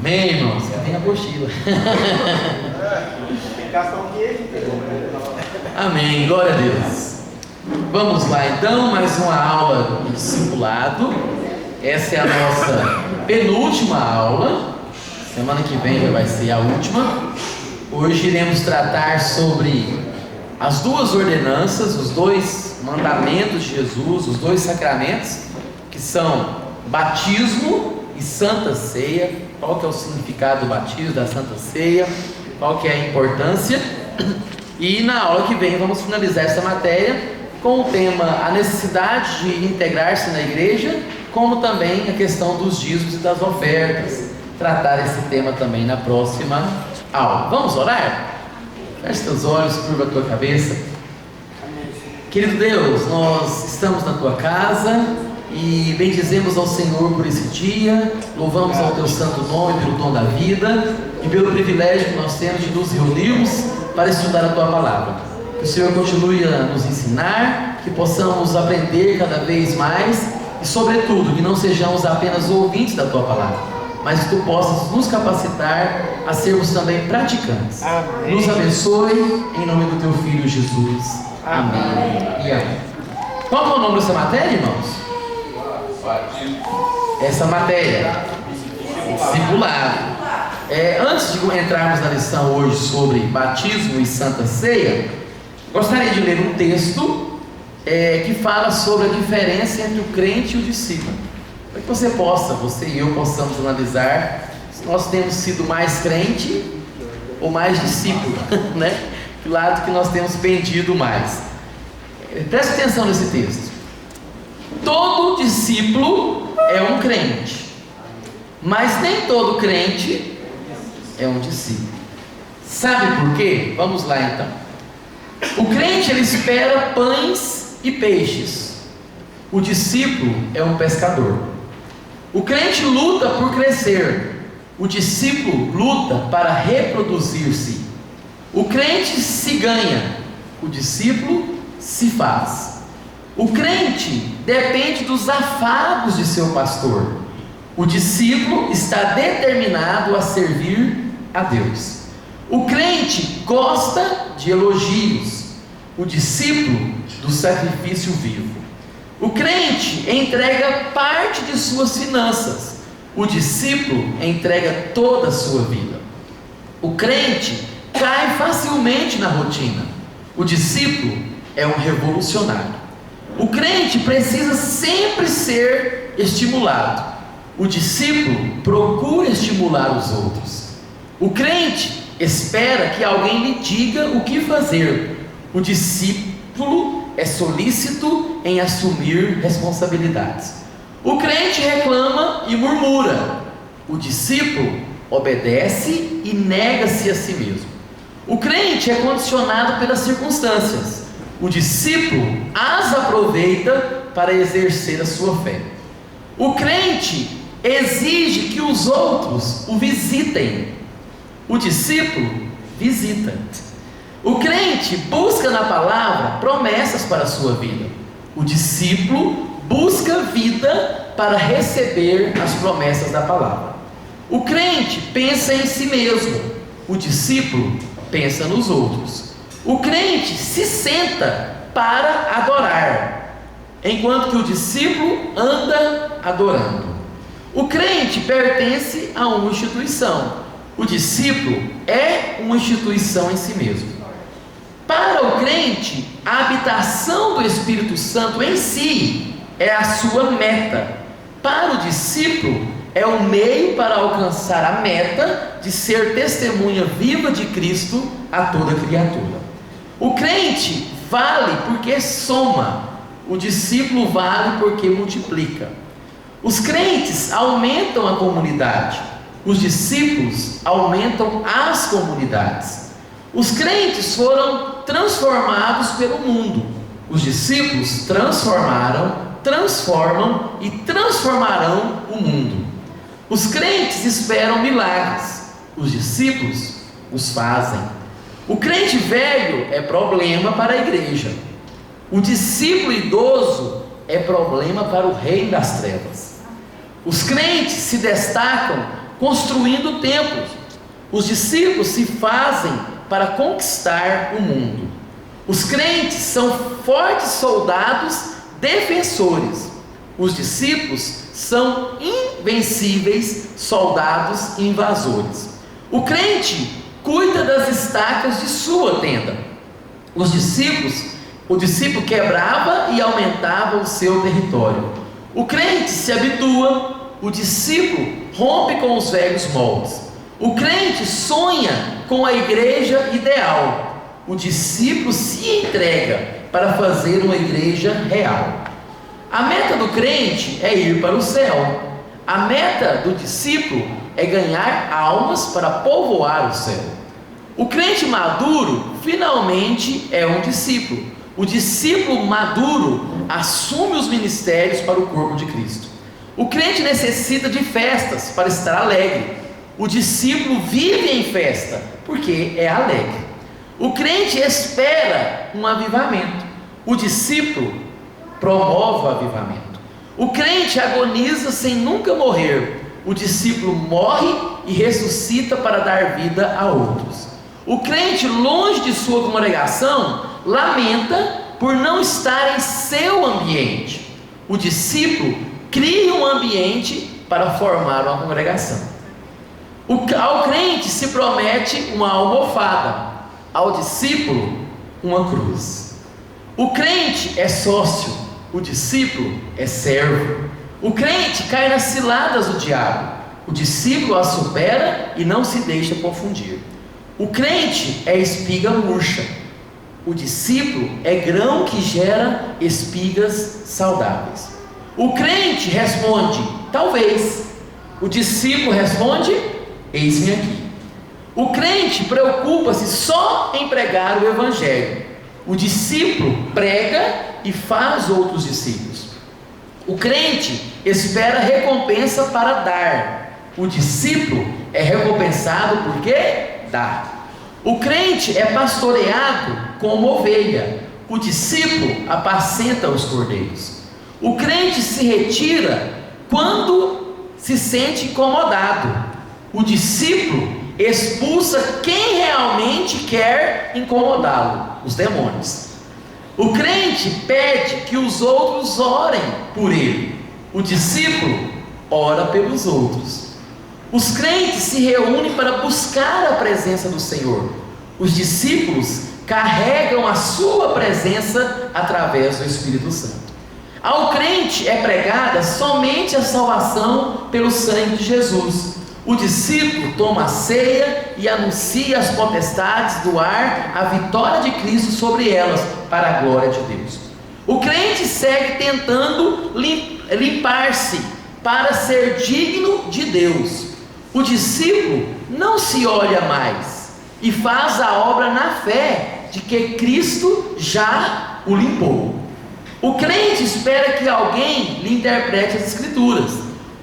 Amém, irmãos? Tem a apostila. Amém, glória a Deus. Vamos lá então, mais uma aula de discipulado. Essa é a nossa penúltima aula. Semana que vem já vai ser a última. Hoje iremos tratar sobre as duas ordenanças, os dois mandamentos de Jesus, os dois sacramentos, que são batismo e Santa Ceia. Qual que é o significado do batismo, da Santa Ceia, qual que é a importância. E na aula que vem vamos finalizar essa matéria com o tema a necessidade de integrar-se na igreja, como também a questão dos dízimos e das ofertas. Tratar esse tema também na próxima aula. Vamos orar? Feche teus olhos, curva a tua cabeça. Querido Deus, nós estamos na tua casa e bendizemos ao Senhor por esse dia, louvamos ao teu santo nome pelo dom da vida e pelo privilégio que nós temos de nos reunirmos para estudar a tua palavra. Que o Senhor continue a nos ensinar, que possamos aprender cada vez mais e, sobretudo, que não sejamos apenas ouvintes da tua palavra, mas que tu possas nos capacitar a sermos também praticantes. Amém. Nos abençoe em nome do teu Filho Jesus. Amém. E amém. Qual é o nome dessa matéria, irmãos? Essa matéria, discipulado. Antes de entrarmos na lição hoje sobre batismo e Santa Ceia, gostaria de ler um texto que fala sobre a diferença entre o crente e o discípulo, para que você e eu possamos analisar se nós temos sido mais crente ou mais discípulo, né? Que lado que nós temos pendido mais. Preste atenção nesse texto. Todo discípulo é um crente, mas nem todo crente é um discípulo. Sabe por quê? Vamos lá então. O crente, ele espera pães e peixes. O discípulo é um pescador. O crente luta por crescer. O discípulo luta para reproduzir-se. O crente se ganha. O discípulo se faz. O crente depende dos afagos de seu pastor. O discípulo está determinado a servir a Deus. O crente gosta de elogios. O discípulo do sacrifício vivo. O crente entrega parte de suas finanças. O discípulo entrega toda a sua vida. O crente cai facilmente na rotina. O discípulo é um revolucionário. O crente precisa sempre ser estimulado. O discípulo procura estimular os outros. O crente espera que alguém lhe diga o que fazer. O discípulo é solícito em assumir responsabilidades. O crente reclama e murmura. O discípulo obedece e nega-se a si mesmo. O crente é condicionado pelas circunstâncias. O discípulo as aproveita para exercer a sua fé. O crente exige que os outros o visitem. O discípulo visita. O crente busca na palavra promessas para a sua vida. O discípulo busca vida para receber as promessas da palavra. O crente pensa em si mesmo. O discípulo pensa nos outros. O crente se senta para adorar, enquanto que o discípulo anda adorando. O crente pertence a uma instituição. O discípulo é uma instituição em si mesmo. Para o crente, a habitação do Espírito Santo em si é a sua meta. Para o discípulo, é o meio para alcançar a meta de ser testemunha viva de Cristo a toda criatura. O crente vale porque soma. O discípulo vale porque multiplica. Os crentes aumentam a comunidade. Os discípulos aumentam as comunidades. Os crentes foram transformados pelo mundo. Os discípulos transformaram, transformam e transformarão o mundo. Os crentes esperam milagres. Os discípulos os fazem. O crente velho é problema para a igreja. O discípulo idoso é problema para o reino das trevas. Os crentes se destacam construindo templos. Os discípulos se fazem para conquistar o mundo. Os crentes são fortes soldados defensores. Os discípulos são invencíveis soldados invasores. O crente cuida das estacas de sua tenda. O discípulo quebrava e aumentava o seu território. O crente se habitua, o discípulo rompe com os velhos moldes. O crente sonha com a igreja ideal. O discípulo se entrega para fazer uma igreja real. A meta do crente é ir para o céu. A meta do discípulo é ganhar almas para povoar o céu. O crente maduro finalmente é um discípulo. O discípulo maduro assume os ministérios para o corpo de Cristo. O crente necessita de festas para estar alegre. O discípulo vive em festa porque é alegre. O crente espera um avivamento. O discípulo promove o avivamento. O crente agoniza sem nunca morrer. O discípulo morre e ressuscita para dar vida a outros. O crente, longe de sua congregação, lamenta por não estar em seu ambiente. O discípulo cria um ambiente para formar uma congregação. Ao crente se promete uma almofada, ao discípulo uma cruz. O crente é sócio, o discípulo é servo. O crente cai nas ciladas do diabo, o discípulo a supera e não se deixa confundir. O crente é espiga murcha, o discípulo é grão que gera espigas saudáveis. O crente responde, talvez. O discípulo responde, eis-me aqui. O crente preocupa-se só em pregar o evangelho. O discípulo prega e faz outros discípulos. O crente espera recompensa para dar. O discípulo é recompensado porque dá. O crente é pastoreado como ovelha. O discípulo apacenta os cordeiros. O crente se retira quando se sente incomodado. O discípulo expulsa quem realmente quer incomodá-lo, os demônios. O crente pede que os outros orem por ele. O discípulo ora pelos outros. Os crentes se reúnem para buscar a presença do Senhor. Os discípulos carregam a sua presença através do Espírito Santo. Ao crente é pregada somente a salvação pelo sangue de Jesus. O discípulo toma a ceia e anuncia às potestades do ar a vitória de Cristo sobre elas, para a glória de Deus. O crente segue tentando limpar-se para ser digno de Deus. O discípulo não se olha mais e faz a obra na fé de que Cristo já o limpou. O crente espera que alguém lhe interprete as Escrituras.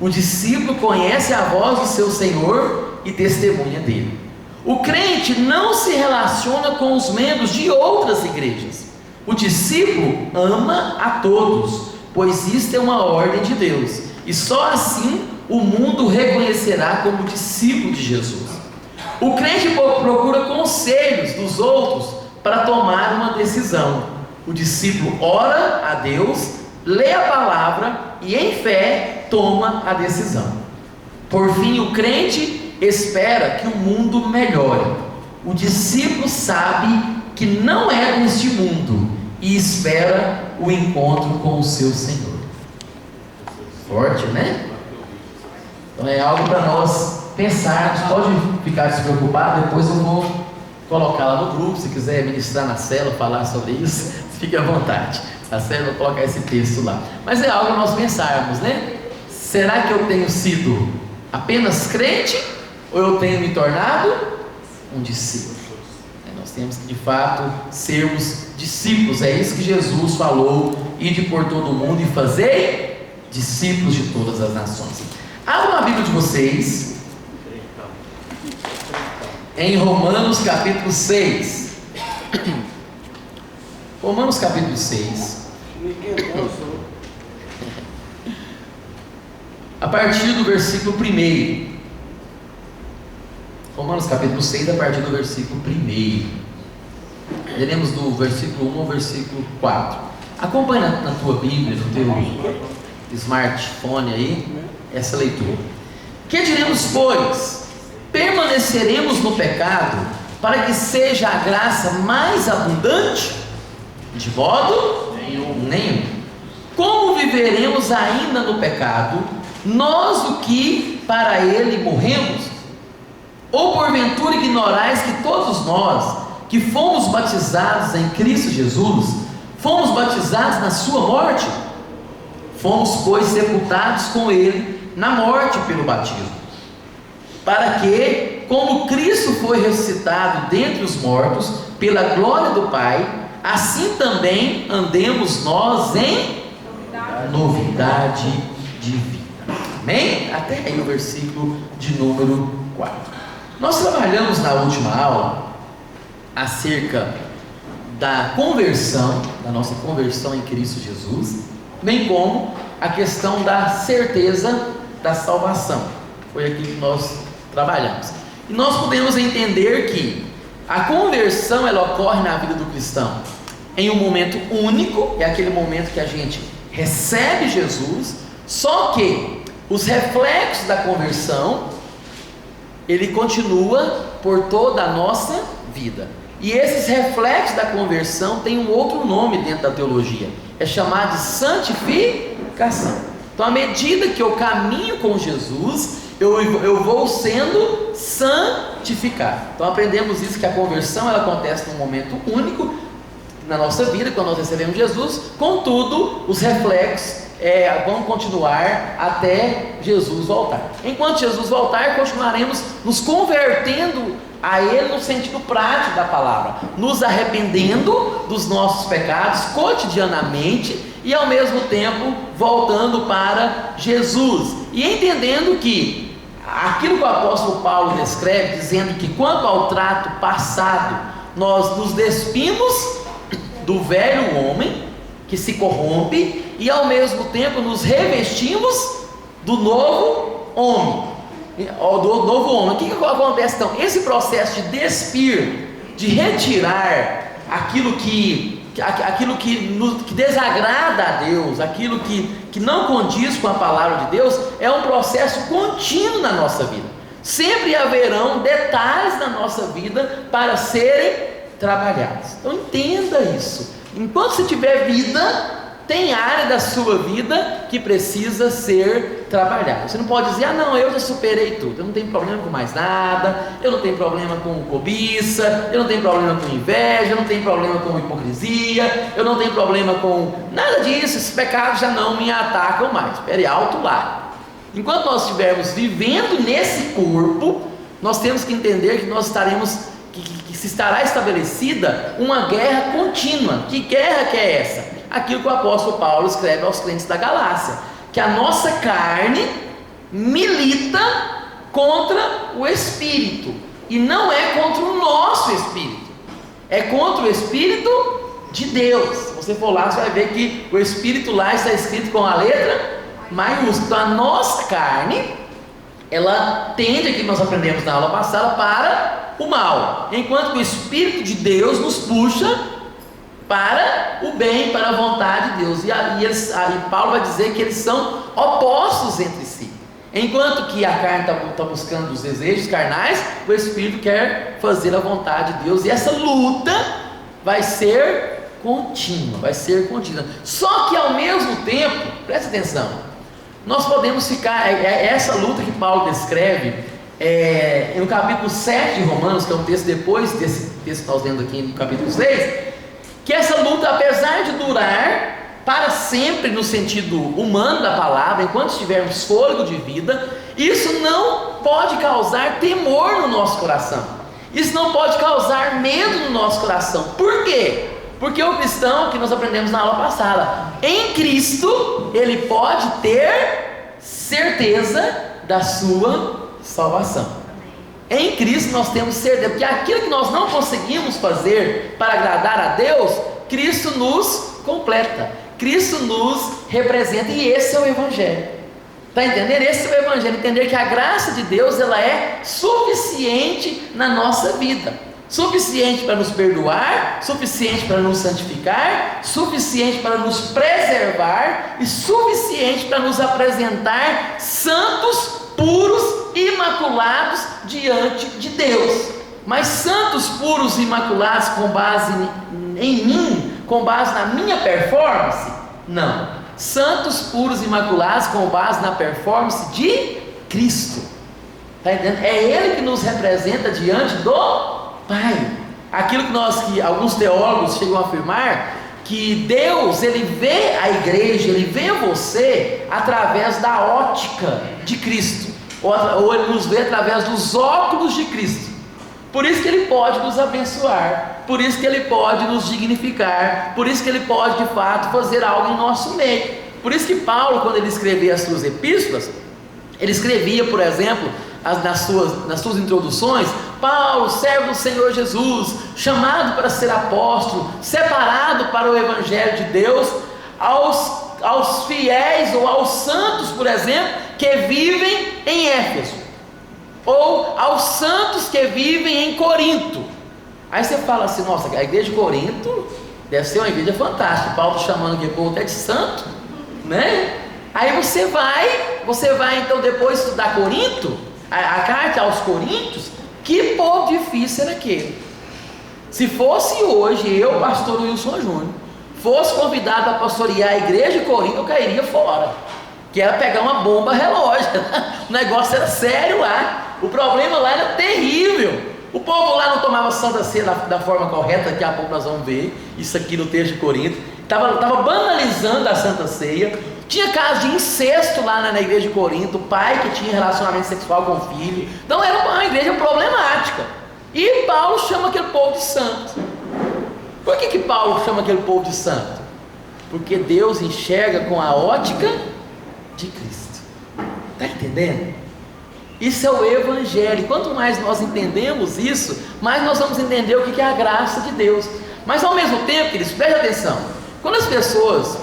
O discípulo conhece a voz do seu Senhor e testemunha dele. O crente não se relaciona com os membros de outras igrejas. O discípulo ama a todos, pois isto é uma ordem de Deus, e só assim o mundo reconhecerá como discípulo de Jesus. O crente procura conselhos dos outros para tomar uma decisão. O discípulo ora a Deus, lê a palavra e em fé toma a decisão. Por fim, o crente espera que o mundo melhore. O discípulo sabe que não é neste mundo e espera o encontro com o seu Senhor. Forte, né? Então é algo para nós pensarmos. Pode ficar despreocupado, depois eu vou colocar lá no grupo. Se quiser ministrar na célula, falar sobre isso, fique à vontade. A célula vai colocar esse texto lá. Mas é algo para nós pensarmos, né? Será que eu tenho sido apenas crente ou eu tenho me tornado um discípulo? Nós temos que de fato sermos discípulos. É isso que Jesus falou: ide por todo o mundo e fazei discípulos de todas as nações. Abram a Bíblia de vocês em Romanos capítulo 6. Romanos capítulo 6. A partir do versículo 1. Romanos capítulo 6, a partir do versículo 1. Leremos do versículo 1 ao versículo 4. Acompanhe na tua Bíblia, no teu smartphone aí, essa leitura. Que diremos, pois? Permaneceremos no pecado para que seja a graça mais abundante? De modo nenhum. Como viveremos ainda no pecado, nós o que para ele morremos? Ou porventura ignorais que todos nós, que fomos batizados em Cristo Jesus, fomos batizados na sua morte? Fomos, pois, sepultados com ele na morte pelo batismo, para que, como Cristo foi ressuscitado dentre os mortos pela glória do Pai, assim também andemos nós em novidade de vida. Amém? Até aí o versículo de número 4. Nós trabalhamos na última aula acerca da conversão, da nossa conversão em Cristo Jesus, bem como a questão da certeza da salvação. Foi aqui que nós trabalhamos. E nós podemos entender que a conversão ela ocorre na vida do cristão em um momento único, é aquele momento que a gente recebe Jesus, só que os reflexos da conversão ele continua por toda a nossa vida. E esses reflexos da conversão têm um outro nome dentro da teologia, é chamado de santificação. Então, à medida que eu caminho com Jesus, eu vou sendo santificado. Então, aprendemos isso, que a conversão ela acontece num momento único na nossa vida, quando nós recebemos Jesus. Contudo, os reflexos vão continuar até Jesus voltar. Enquanto Jesus voltar, continuaremos nos convertendo a Ele no sentido prático da palavra, nos arrependendo dos nossos pecados cotidianamente e ao mesmo tempo voltando para Jesus e entendendo que aquilo que o apóstolo Paulo descreve, dizendo que quanto ao trato passado, nós nos despimos do velho homem que se corrompe e ao mesmo tempo nos revestimos do novo homem. O que acontece então? Esse processo de despir, de retirar aquilo que desagrada a Deus, aquilo que não condiz com a palavra de Deus, é um processo contínuo na nossa vida. Sempre haverão detalhes na nossa vida para serem trabalhados. Então entenda isso. Enquanto você tiver vida, tem área da sua vida que precisa ser trabalhada. Você não pode dizer, não, eu já superei tudo, eu não tenho problema com mais nada, eu não tenho problema com cobiça, eu não tenho problema com inveja, eu não tenho problema com hipocrisia, eu não tenho problema com nada disso, esses pecados já não me atacam mais. Espere, alto lá. Enquanto nós estivermos vivendo nesse corpo, nós temos que entender que nós estaremos, que se estará estabelecida uma guerra contínua. Que guerra que é essa? Aquilo que o apóstolo Paulo escreve aos crentes da Galácia, que a nossa carne milita contra o Espírito, e não é contra o nosso Espírito, é contra o Espírito de Deus. Se você for lá, você vai ver que o Espírito lá está escrito com a letra maiúscula. Então a nossa carne, ela tende, aqui nós aprendemos na aula passada, para o mal, enquanto que o Espírito de Deus nos puxa para o bem, para a vontade de Deus. E Paulo vai dizer que eles são opostos entre si. Enquanto que a carne está buscando os desejos carnais, o Espírito quer fazer a vontade de Deus. E essa luta vai ser contínua, Só que ao mesmo tempo, presta atenção, nós podemos ficar, essa luta que Paulo descreve, no capítulo 7 de Romanos, que é um texto depois desse texto que nós lendo aqui no capítulo 6, que essa luta, apesar de durar para sempre no sentido humano da palavra, enquanto tivermos fôlego de vida, isso não pode causar temor no nosso coração, isso não pode causar medo no nosso coração. Por quê? Porque o cristão, que nós aprendemos na aula passada, em Cristo, ele pode ter certeza da sua salvação. Em Cristo nós temos certeza, porque aquilo que nós não conseguimos fazer para agradar a Deus, Cristo nos completa, Cristo nos representa, e esse é o Evangelho. Está entendendo? Esse é o Evangelho, entender que a graça de Deus, ela é suficiente na nossa vida, suficiente para nos perdoar, suficiente para nos santificar, suficiente para nos preservar e suficiente para nos apresentar santos, puros, imaculados diante de Deus. Mas santos, puros e imaculados com base em mim, com base na minha performance? Não. Santos, puros e imaculados com base na performance de Cristo. Está entendendo? É Ele que nos representa diante do Pai. Aquilo que alguns teólogos chegam a afirmar, que Deus, Ele vê a igreja, Ele vê você através da ótica de Cristo, ou Ele nos vê através dos óculos de Cristo. Por isso que Ele pode nos abençoar, por isso que Ele pode nos dignificar, por isso que Ele pode de fato fazer algo em nosso meio. Por isso que Paulo, quando ele escrevia as suas epístolas, ele escrevia, por exemplo, nas suas introduções: Paulo, servo do Senhor Jesus, chamado para ser apóstolo, separado para o Evangelho de Deus, aos fiéis ou aos santos, por exemplo, que vivem em Éfeso, ou aos santos que vivem em Corinto. Aí você fala assim: nossa, a igreja de Corinto deve ser uma igreja fantástica, Paulo chamando aqui o povo até de santo, né? Aí você vai então depois estudar Corinto, a carta aos Coríntios. Que povo difícil era aquele. Se fosse hoje eu, pastor Wilson Júnior, fosse convidado a pastorear a igreja de Corinto, eu cairia fora, que era pegar uma bomba relógio. O negócio era sério lá, o problema lá era terrível. O povo lá não tomava Santa Ceia da forma correta. Daqui a pouco nós vamos ver isso aqui no texto de Corinto. Estava banalizando a Santa Ceia. Tinha casos de incesto lá na igreja de Corinto, pai que tinha relacionamento sexual com o filho. Então era uma igreja problemática. E Paulo chama aquele povo de santo. Por que Paulo chama aquele povo de santo? Porque Deus enxerga com a ótica de Cristo. Está entendendo? Isso é o Evangelho. Quanto mais nós entendemos isso, mais nós vamos entender o que é a graça de Deus. Mas ao mesmo tempo, queridos, preste atenção, quando as pessoas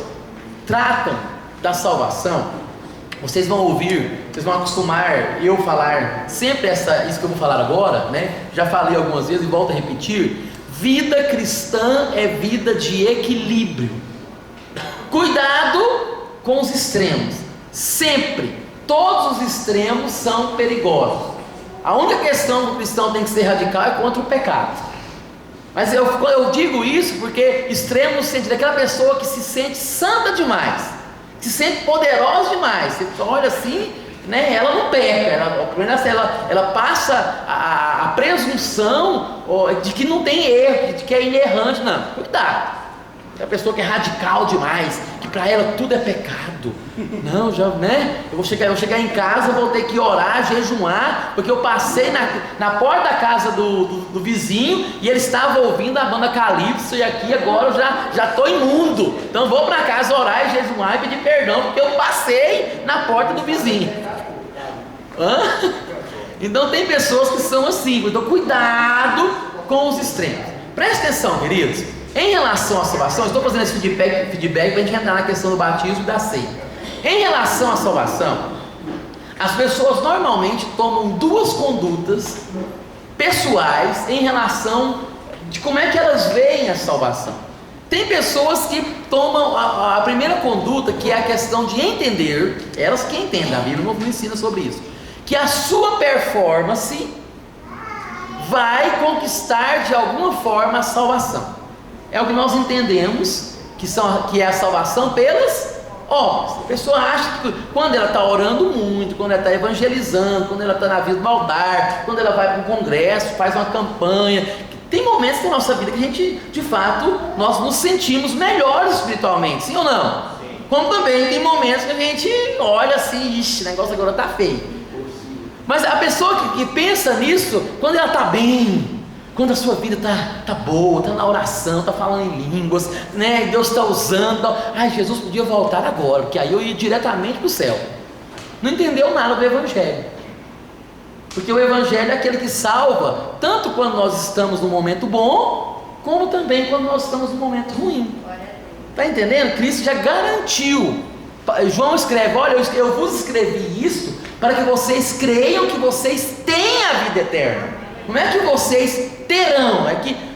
tratam da salvação, vocês vão ouvir, vocês vão acostumar eu falar sempre isso que eu vou falar agora, né? Já falei algumas vezes e volto a repetir: vida cristã é vida de equilíbrio. Cuidado com os extremos. Sempre, todos os extremos são perigosos. A única questão do cristão tem que ser radical é contra o pecado. Mas eu digo isso porque extremo no sentido daquela pessoa que se sente santa demais, se sente poderosa demais. Você olha assim, né? Ela não peca, ela passa a presunção de que não tem erro, de que é inerrante. Não, cuidado. É a pessoa que é radical demais, que para ela tudo é pecado. Não, já, né? Eu vou chegar em casa, vou ter que orar, jejuar, porque eu passei na porta da casa do vizinho e ele estava ouvindo a banda Calypso, e aqui agora eu já estou imundo. Então vou para casa orar e jejuar e pedir perdão, porque eu passei na porta do vizinho. Hã? Então tem pessoas que são assim. Então cuidado com os extremos. Preste atenção, queridos. Em relação à salvação, estou fazendo esse feedback para a gente entrar na questão do batismo e da ceia. Em relação à salvação, as pessoas normalmente tomam duas condutas pessoais em relação de como é que elas veem a salvação. Tem pessoas que tomam a primeira conduta, que é a questão de entender, elas que entendem, a Bíblia não ensina sobre isso, que a sua performance vai conquistar de alguma forma a salvação. É o que nós entendemos que é a salvação pelas obras. A pessoa acha que quando ela está orando muito, quando ela está evangelizando, quando ela está na vida do altar, quando ela vai para um congresso, faz uma campanha, tem momentos na nossa vida que a gente, de fato, nós nos sentimos melhores espiritualmente, sim ou não? Sim. Como também tem momentos que a gente olha assim, ixi, o negócio agora está feio. Mas a pessoa que pensa nisso, quando ela está bem, quando a sua vida está boa, está na oração, está falando em línguas, né? Deus está usando, ai, Jesus podia voltar agora, porque aí eu ia diretamente para o céu. Não entendeu nada do Evangelho, porque o Evangelho é aquele que salva, tanto quando nós estamos no momento bom, como também quando nós estamos no momento ruim. Está entendendo? Cristo já garantiu João escreve: olha, eu vos escrevi isso para que vocês creiam que vocês têm a vida eterna. Como é que vocês terão?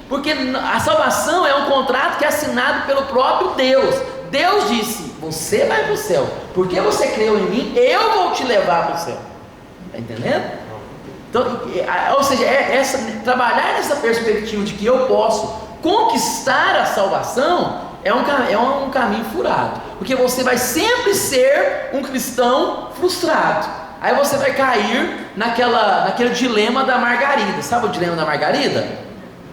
Porque a salvação é um contrato que é assinado pelo próprio Deus. Deus disse: você vai para o céu, porque você creu em mim, eu vou te levar para o céu. Está entendendo? Então, ou seja, trabalhar nessa perspectiva de que eu posso conquistar a salvação é um caminho furado, porque você vai sempre ser um cristão frustrado. Aí você vai cair naquele dilema da margarida. Sabe o dilema da margarida?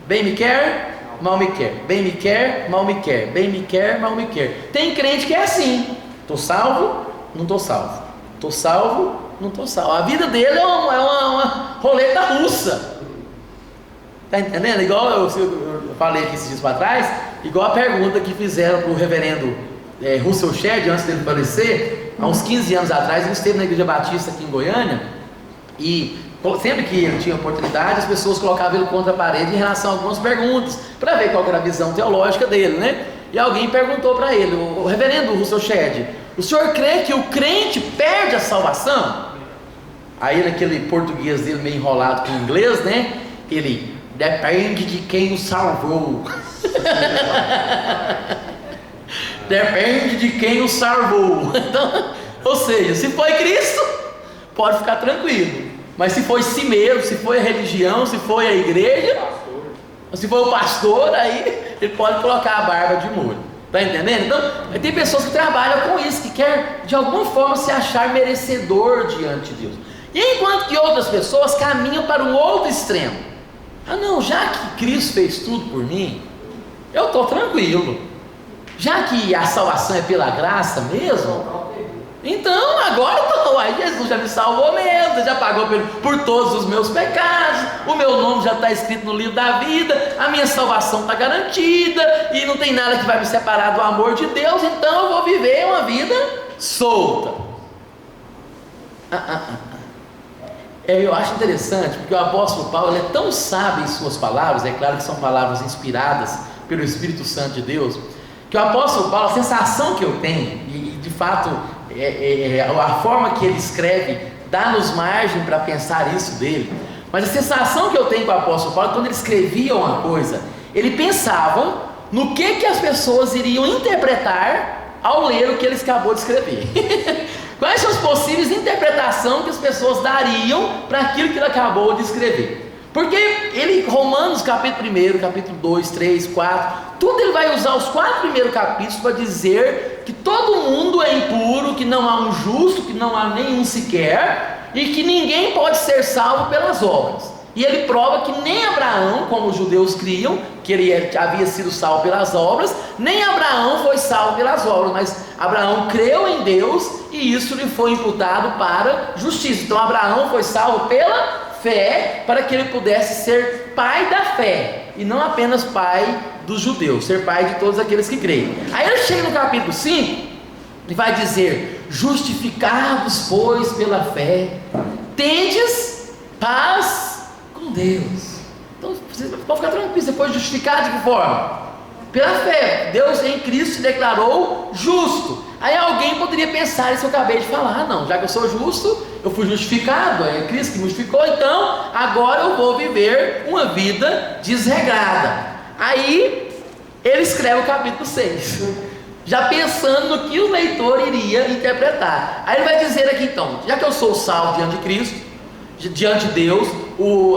Bem me quer, mal me quer. Bem me quer, mal me quer. Bem me quer, mal me quer. Tem crente que é assim: estou salvo, não estou salvo. Estou salvo, não estou salvo. A vida dele é uma roleta russa. Está entendendo? Igual eu falei aqui esses dias para trás, igual a pergunta que fizeram para o reverendo Russell Shedd, antes dele falecer, há uns 15 anos atrás. Ele esteve na Igreja Batista aqui em Goiânia, e sempre que ele tinha oportunidade, as pessoas colocavam ele contra a parede em relação a algumas perguntas, para ver qual era a visão teológica dele, né? E alguém perguntou para ele: o reverendo Russell Shedd, o senhor crê que o crente perde a salvação? Aí naquele português dele meio enrolado com o inglês, né? Ele: depende de quem o salvou. Depende de quem o salvou. Então, ou seja, se foi Cristo, pode ficar tranquilo. Mas se foi si mesmo, se foi a religião, se foi a igreja, se foi o pastor, aí ele pode colocar a barba de molho. Está entendendo? Então, tem pessoas que trabalham com isso, que quer de alguma forma se achar merecedor diante de Deus. E enquanto que outras pessoas caminham para um outro extremo. Ah não, já que Cristo fez tudo por mim, eu estou tranquilo. Já que a salvação é pela graça mesmo, então agora Jesus já me salvou mesmo, já pagou por todos os meus pecados, o meu nome já está escrito no livro da vida, a minha salvação está garantida, e não tem nada que vai me separar do amor de Deus, então eu vou viver uma vida solta. Eu acho interessante, porque o apóstolo Paulo é tão sábio em suas palavras, é claro que são palavras inspiradas pelo Espírito Santo de Deus, que o apóstolo Paulo, a sensação que eu tenho, e de fato a forma que ele escreve dá-nos margem para pensar isso dele, mas a sensação que eu tenho com o apóstolo Paulo, quando ele escrevia uma coisa, ele pensava no que as pessoas iriam interpretar ao ler o que ele acabou de escrever. Quais são as possíveis interpretações que as pessoas dariam para aquilo que ele acabou de escrever? Porque Romanos capítulo 1, capítulo 2, 3, 4, tudo ele vai usar os 4 primeiros capítulos para dizer que todo mundo é impuro, que não há um justo, que não há nenhum sequer, e que ninguém pode ser salvo pelas obras. E ele prova que nem Abraão, como os judeus criam, que ele havia sido salvo pelas obras, nem Abraão foi salvo pelas obras, mas Abraão creu em Deus e isso lhe foi imputado para justiça. Então Abraão foi salvo pela fé, para que ele pudesse ser pai da fé, e não apenas pai dos judeus, ser pai de todos aqueles que creem. Aí ele chega no capítulo 5 e vai dizer: justificados pois pela fé, tendes paz com Deus. Então você pode ficar tranquilo, você foi justificado de que forma? Pela fé. Deus em Cristo se declarou justo. Aí alguém poderia pensar isso que eu acabei de falar: não, já que eu sou justo, eu fui justificado, é Cristo que me justificou, então agora eu vou viver uma vida desregrada. Aí ele escreve o capítulo 6, já pensando no que o leitor iria interpretar. Aí ele vai dizer aqui então: já que eu sou salvo diante de Cristo, diante de Deus,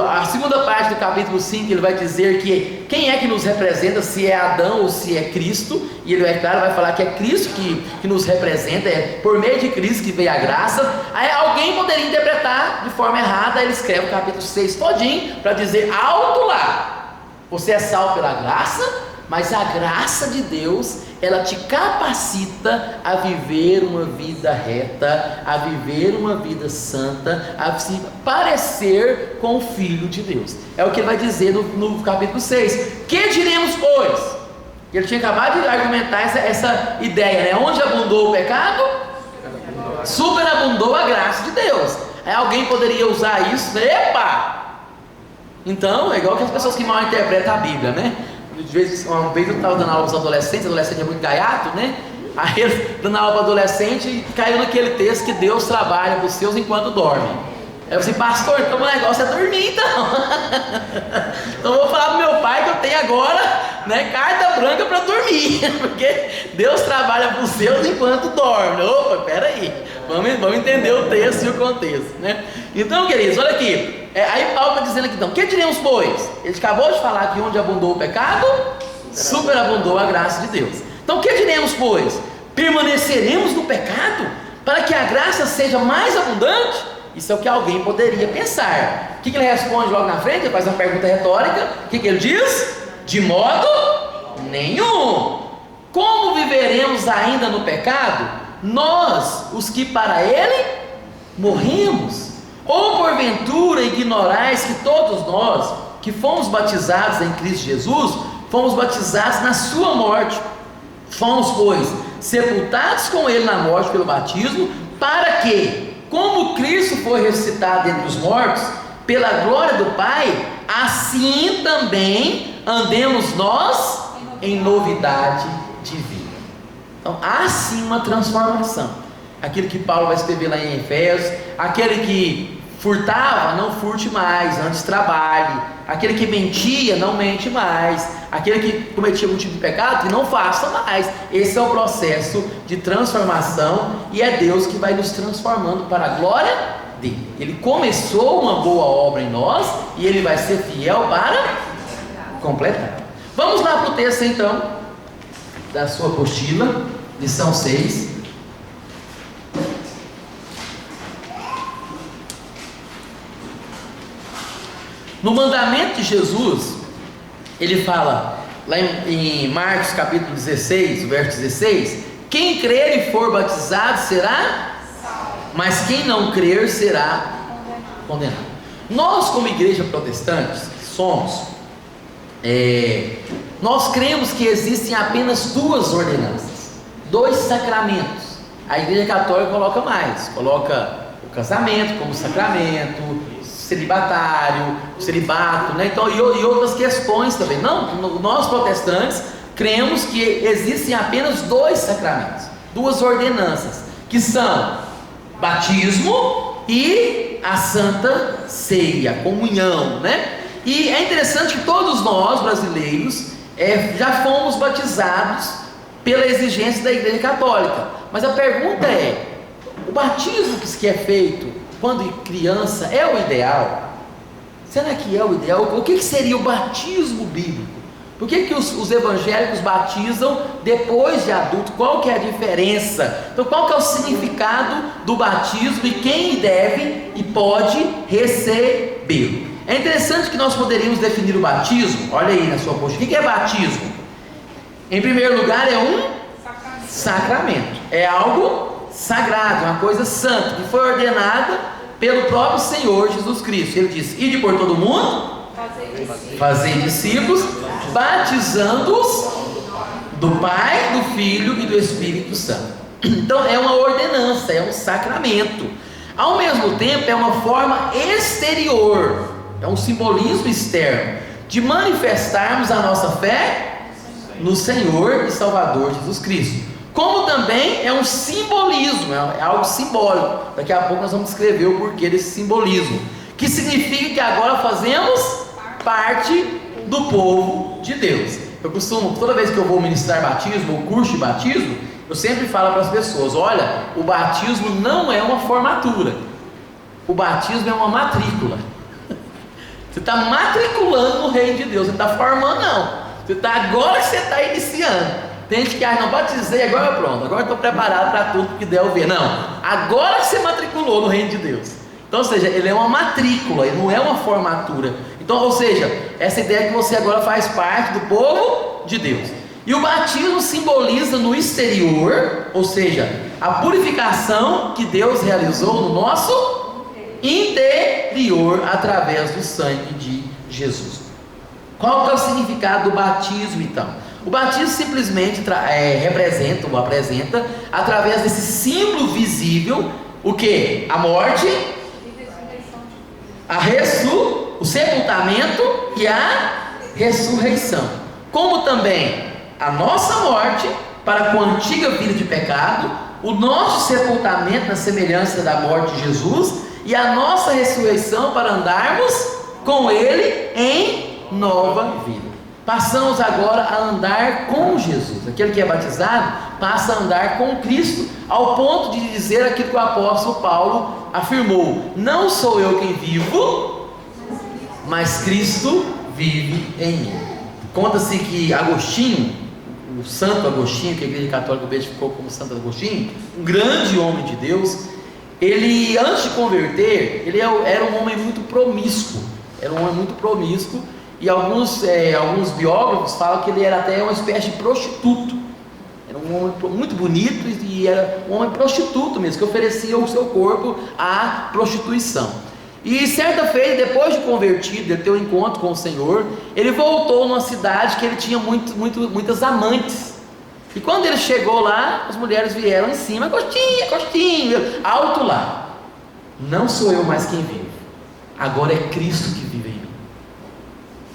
a segunda parte do capítulo 5 ele vai dizer que quem é que nos representa, se é Adão ou se é Cristo, e ele vai falar que é Cristo que nos representa, é por meio de Cristo que veio a graça. Aí alguém poderia interpretar de forma errada. Aí ele escreve o capítulo 6 todinho para dizer alto lá: você é salvo pela graça, mas a graça de Deus, ela te capacita a viver uma vida reta, a viver uma vida santa, a se parecer com o Filho de Deus. É o que ele vai dizer no capítulo 6. Que diremos, pois? Ele tinha acabado de argumentar essa ideia, né? Onde abundou o pecado, superabundou a graça de Deus. Aí alguém poderia usar isso, epa! Então, é igual que as pessoas que mal interpretam a Bíblia, né? Uma vez eu estava dando aula aos adolescentes, adolescente é muito gaiato, né? Aí ele, dando aula para adolescente, caiu naquele texto que Deus trabalha para os seus enquanto dorme. Aí eu falei, pastor, então o negócio é dormir então. Então eu vou falar pro meu pai que eu tenho agora, né, carta branca para dormir, porque Deus trabalha para os seus enquanto dorme. Opa, peraí, vamos entender o texto e o contexto, né? Então, queridos, olha aqui, aí Paulo está dizendo aqui então, que diremos pois? Ele acabou de falar que onde abundou o pecado, superabundou a graça de Deus. Então o que diremos pois? Permaneceremos no pecado para que a graça seja mais abundante? Isso é o que alguém poderia pensar. O que ele responde logo na frente? Ele faz uma pergunta retórica. O que ele diz? De modo nenhum. Como viveremos ainda no pecado? Nós, os que para ele morremos. Ou porventura ignorais que todos nós, que fomos batizados em Cristo Jesus, fomos batizados na sua morte. Fomos, pois, sepultados com ele na morte pelo batismo, para que, como Cristo foi ressuscitado dentre os mortos, pela glória do Pai, assim também andemos nós em novidade de vida. Então, há sim uma transformação. Aquilo que Paulo vai escrever lá em Efésios, aquele que furtava, não furte mais, antes trabalhe. Aquele que mentia, não mente mais. Aquele que cometia algum tipo de pecado, que não faça mais. Esse é o processo de transformação, e é Deus que vai nos transformando para a glória dele. Ele começou uma boa obra em nós, e ele vai ser fiel para completar. Vamos lá para o texto então, da sua apostila, lição 6. No mandamento de Jesus, ele fala, lá em Marcos capítulo 16, verso 16, quem crer e for batizado será salvo, mas quem não crer será condenado. Nós, como igreja protestante, que somos, nós cremos que existem apenas duas ordenanças, dois sacramentos. A igreja católica coloca mais, coloca o casamento como sacramento, celibatário, o celibato, né? Então, e outras questões também. Não, nós protestantes cremos que existem apenas dois sacramentos, duas ordenanças, que são batismo e a Santa Ceia, a comunhão, né? E é interessante que todos nós brasileiros já fomos batizados pela exigência da Igreja Católica. Mas a pergunta é: o batismo que é feito quando criança é o ideal? Será que é o ideal? O que seria o batismo bíblico? Por que os evangélicos batizam depois de adulto? Qual que é a diferença? Então, qual que é o significado do batismo e quem deve e pode recebê-lo? É interessante que nós poderíamos definir o batismo. Olha aí na sua postura. O que é batismo? Em primeiro lugar, é um sacramento. É algo sagrado, uma coisa santa, que foi ordenada pelo próprio Senhor Jesus Cristo. Ele diz: ide por todo mundo, fazei discípulos, batizando-os do Pai, do Filho e do Espírito Santo. Então é uma ordenança, é um sacramento. Ao mesmo tempo é uma forma exterior, é um simbolismo externo de manifestarmos a nossa fé no Senhor e Salvador Jesus Cristo. Como também é um simbolismo, é algo simbólico. Daqui a pouco nós vamos descrever o porquê desse simbolismo, que significa que agora fazemos parte do povo de Deus. Eu costumo, toda vez que eu vou ministrar batismo ou curso de batismo, eu sempre falo para as pessoas: olha, o batismo não é uma formatura, o batismo é uma matrícula. Você está matriculando no reino de Deus, você não está formando não, agora que você está iniciando. Tem gente que não batizei, agora pronto, agora estou preparado para tudo que der eu ver. Não, agora que você matriculou no reino de Deus. Então, ou seja, ele é uma matrícula, ele não é uma formatura. Então, ou seja, essa ideia que você agora faz parte do povo de Deus. E o batismo simboliza no exterior, ou seja, a purificação que Deus realizou no nosso interior através do sangue de Jesus. Qual que é o significado do batismo então? O batismo simplesmente representa ou apresenta, através desse símbolo visível, o que? A morte, o sepultamento e a ressurreição, como também a nossa morte para com a antiga vida de pecado, o nosso sepultamento na semelhança da morte de Jesus e a nossa ressurreição para andarmos com Ele em nova vida. Passamos agora a andar com Jesus. Aquele que é batizado passa a andar com Cristo, ao ponto de dizer aquilo que o apóstolo Paulo afirmou: não sou eu quem vivo, mas Cristo vive em mim. Conta-se que Agostinho, o Santo Agostinho, que a Igreja Católica beatificou como Santo Agostinho, um grande homem de Deus, ele, antes de converter, ele era um homem muito promíscuo. E alguns biógrafos falam que ele era até uma espécie de prostituto. Era um homem muito bonito e era um homem prostituto mesmo, que oferecia o seu corpo à prostituição. E certa feita, depois de convertido, ele ter um encontro com o Senhor, ele voltou numa cidade que ele tinha muitas amantes. E quando ele chegou lá, as mulheres vieram em cima: Agostinho, alto lá. Não sou eu mais quem vive, agora é Cristo que vive em mim.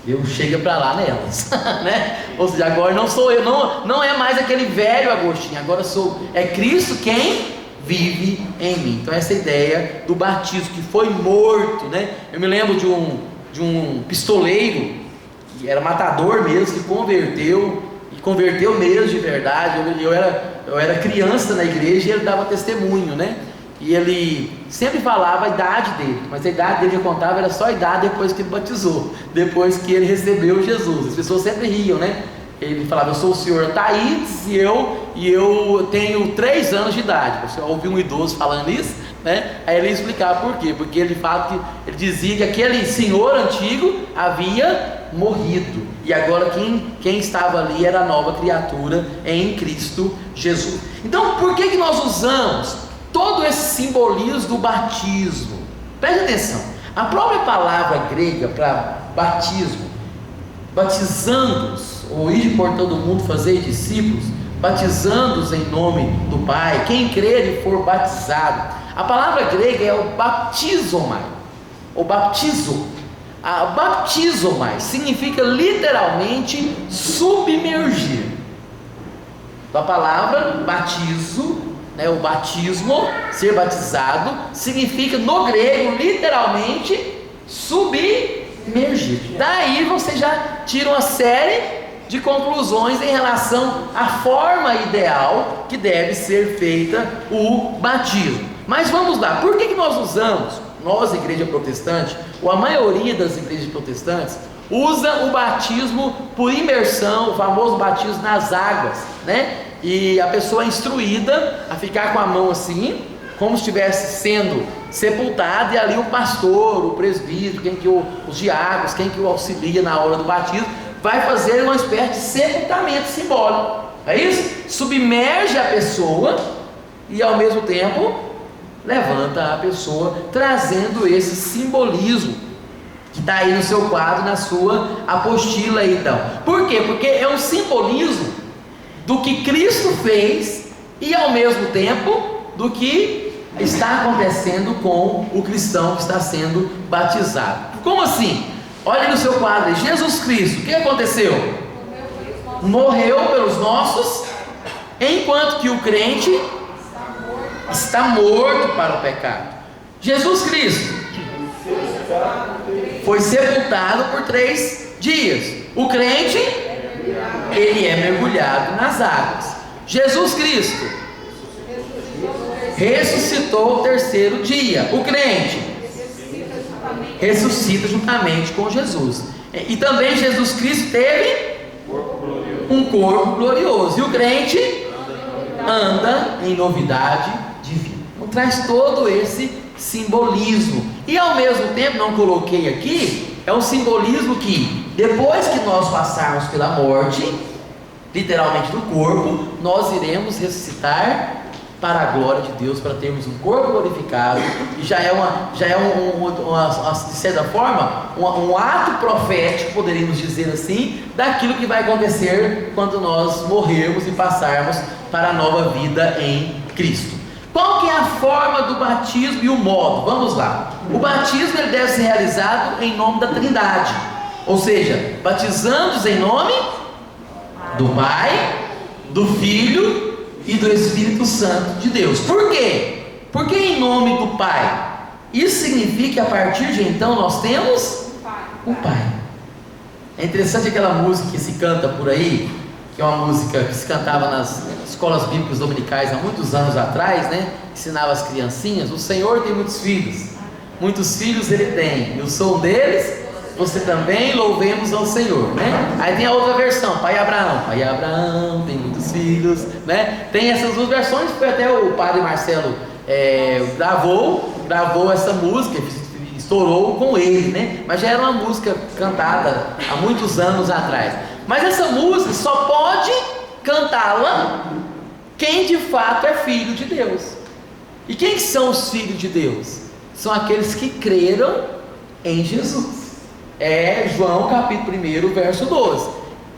Deus chega para lá nelas, né? Ou seja, agora não sou eu, não é mais aquele velho Agostinho, agora é Cristo quem vive em mim. Então essa ideia do batismo, que foi morto, né? Eu me lembro de um pistoleiro, que era matador mesmo, que converteu mesmo de verdade. Eu era criança na igreja e ele dava testemunho, né? E ele sempre falava a idade dele, mas a idade dele que eu contava era só a idade depois que ele batizou, depois que ele recebeu Jesus. As pessoas sempre riam, né? Ele falava: eu sou o senhor Thaís e eu tenho 3 anos de idade. Você ouviu um idoso falando isso, né? Aí ele ia explicar por quê. Porque ele dizia que aquele senhor antigo havia morrido, e agora quem estava ali era a nova criatura em Cristo Jesus. Então, por que nós usamos todo esse simbolismo do batismo? Preste atenção, a própria palavra grega para batismo, batizando-os, ou ir por todo mundo fazer discípulos, batizando-os em nome do Pai, quem crer e for batizado. A palavra grega é o baptizomai, ou baptizo. A baptizomai significa literalmente submergir. Então a palavra batizo, né, o batismo, ser batizado, significa no grego literalmente submergir. Daí você já tira uma série de conclusões em relação à forma ideal que deve ser feita o batismo. Mas vamos lá, por que nós usamos, nós igreja protestante, ou a maioria das igrejas protestantes, usa o batismo por imersão, o famoso batismo nas águas, né? E a pessoa é instruída a ficar com a mão assim, como se estivesse sendo sepultado, e ali o pastor, o presbítero, os diáconos, quem que o auxilia na hora do batismo, vai fazer uma espécie de sepultamento simbólico. É isso? Submerge a pessoa e ao mesmo tempo levanta a pessoa, trazendo esse simbolismo que está aí no seu quadro, na sua apostila aí, então. Por quê? Porque é um simbolismo do que Cristo fez e ao mesmo tempo do que está acontecendo com o cristão que está sendo batizado. Como assim? Olha no seu quadro aí, Jesus Cristo, o que aconteceu? Morreu pelos nossos, enquanto que o crente está morto para o pecado. Jesus Cristo foi sepultado por 3 dias. O crente, ele é mergulhado nas águas. Jesus Cristo ressuscitou o 3º dia. O crente ressuscita juntamente com Jesus. E também Jesus Cristo teve um corpo glorioso. E o crente anda em novidade de vida. Então traz todo esse simbolismo. E ao mesmo tempo, não coloquei aqui, é um simbolismo que depois que nós passarmos pela morte, literalmente do corpo, nós iremos ressuscitar para a glória de Deus, para termos um corpo glorificado. E já é de certa forma um ato profético, poderíamos dizer assim, daquilo que vai acontecer quando nós morrermos e passarmos para a nova vida em Cristo. Qual que é a forma do batismo e o modo? Vamos lá. O batismo ele deve ser realizado em nome da Trindade, ou seja, batizando-os em nome do Pai, do Filho e do Espírito Santo de Deus. Por quê? Porque em nome do Pai. Isso significa que a partir de então nós temos o Pai. É interessante aquela música que se canta por aí, que é uma música que se cantava nas escolas bíblicas dominicais há muitos anos atrás, né? Ensinava as criancinhas: o Senhor tem muitos filhos Ele tem, eu sou um deles, você também, louvemos ao Senhor, né? Aí tem a outra versão, Pai Abraão tem muitos filhos, né? Tem essas duas versões, que até o padre Marcelo gravou essa música, estourou com ele, né? Mas já era uma música cantada há muitos anos atrás. Mas essa música só pode cantá-la quem de fato é filho de Deus. E quem são os filhos de Deus? São aqueles que creram em Jesus. É João capítulo 1, verso 12.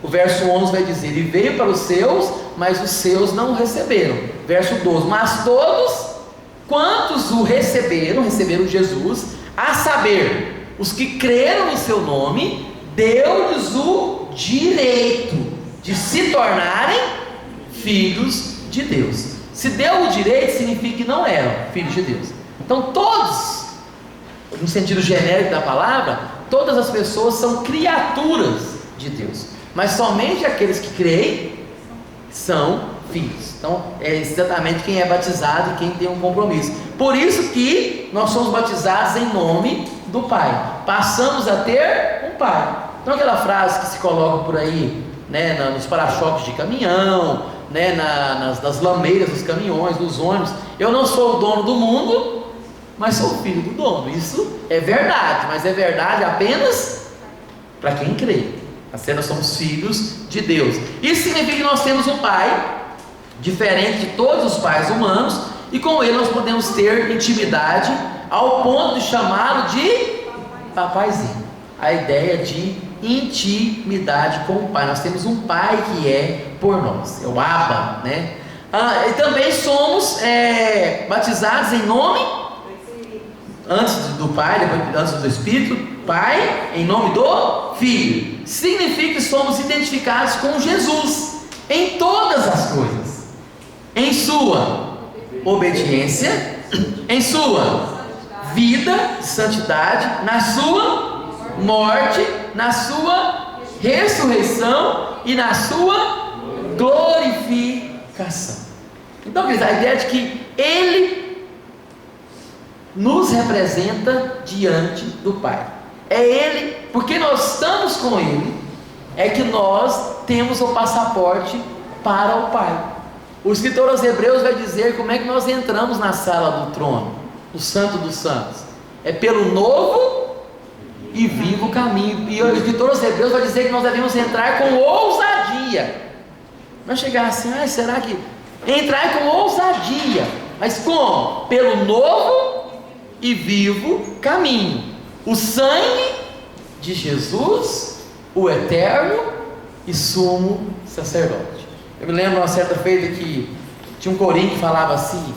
O verso 11 vai dizer: ele veio para os seus, mas os seus não o receberam. Verso 12: mas todos quantos o receberam Jesus, a saber, os que creram em seu nome, deu-lhes o direito de se tornarem filhos de Deus. Se deu o direito, significa que não eram filhos de Deus. Então todos, no sentido genérico da palavra, todas as pessoas são criaturas de Deus, mas somente aqueles que creem são filhos. Então é exatamente quem é batizado e quem tem um compromisso. Por isso que nós somos batizados em nome do Pai, passamos a ter um Pai. Então aquela frase que se coloca por aí, né, nos para-choques de caminhão, né, nas lameiras dos caminhões, dos ônibus: eu não sou o dono do mundo, mas sou o filho do dono. Isso é verdade, mas é verdade apenas para quem crê. Assim nós somos filhos de Deus. Isso significa que nós temos um Pai diferente de todos os pais humanos, e com ele nós podemos ter intimidade ao ponto de chamá-lo de papaizinho. A ideia de intimidade com o Pai. Nós temos um Pai que é por nós, é o Abba, né? E também somos batizados em nome, antes do Pai, depois antes do Espírito, Pai, em nome do Filho. Significa que somos identificados com Jesus em todas as coisas, em sua obediência, em sua vida de santidade, na sua morte, na sua ressurreição e na sua glorificação. Então, a ideia de que Ele nos representa diante do Pai. É Ele, porque nós estamos com Ele, é que nós temos o passaporte para o Pai. O escritor aos Hebreus vai dizer como é que nós entramos na sala do trono, o Santo dos Santos. É pelo novo e vivo caminho. E o escritor aos Hebreus vai dizer que nós devemos entrar com ousadia. Não chegar assim: será que... Entrar com ousadia. Mas como? Pelo novo e vivo caminho. O sangue de Jesus, o eterno e sumo sacerdote. Eu me lembro uma certa feita que tinha um corinho que falava assim: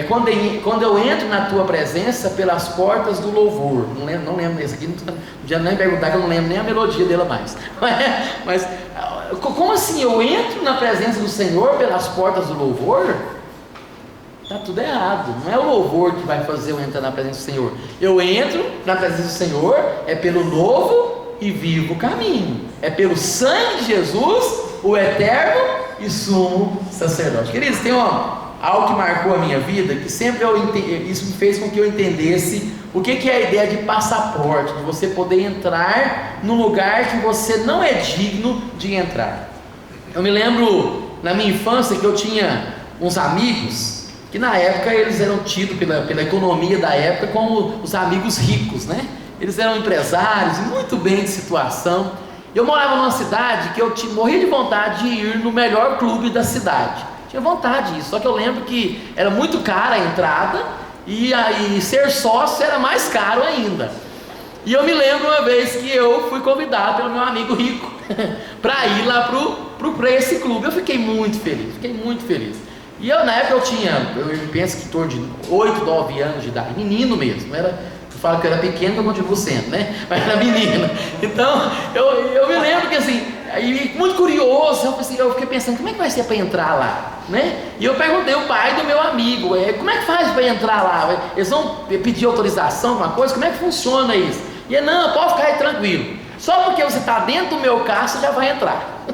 quando eu entro na tua presença pelas portas do louvor. Não lembro desse aqui, não podia nem perguntar, que eu não lembro nem a melodia dela mais. Mas como assim? Eu entro na presença do Senhor pelas portas do louvor? Está tudo errado. Não é o louvor que vai fazer eu entrar na presença do Senhor. Eu entro na presença do Senhor pelo novo e vivo caminho, pelo sangue de Jesus, o eterno e sumo sacerdote. Queridos, tem algo que marcou a minha vida, que sempre isso me fez com que eu entendesse o que é a ideia de passaporte, de você poder entrar num lugar que você não é digno de entrar. Eu me lembro na minha infância que eu tinha uns amigos que na época eles eram tidos pela economia da época como os amigos ricos, né? Eles eram empresários, muito bem de situação. Eu morava numa cidade que eu morria de vontade de ir no melhor clube da cidade. Tinha vontade disso, só que eu lembro que era muito cara a entrada e aí ser sócio era mais caro ainda. E eu me lembro uma vez que eu fui convidado pelo meu amigo rico para ir lá para esse clube. Eu fiquei muito feliz. E eu na época eu penso que em torno de 8, 9 anos de idade, menino mesmo, eu falo que eu era pequeno, eu continuo sendo, né? Mas era menino. Então eu me lembro que assim, Aí, muito curioso, eu fiquei pensando, como é que vai ser para entrar lá, né? E eu perguntei ao pai do meu amigo, como é que faz para entrar lá? Eles vão pedir autorização, alguma coisa? Como é que funciona isso? E ele, não, pode ficar aí tranquilo, só porque você está dentro do meu carro, você já vai entrar.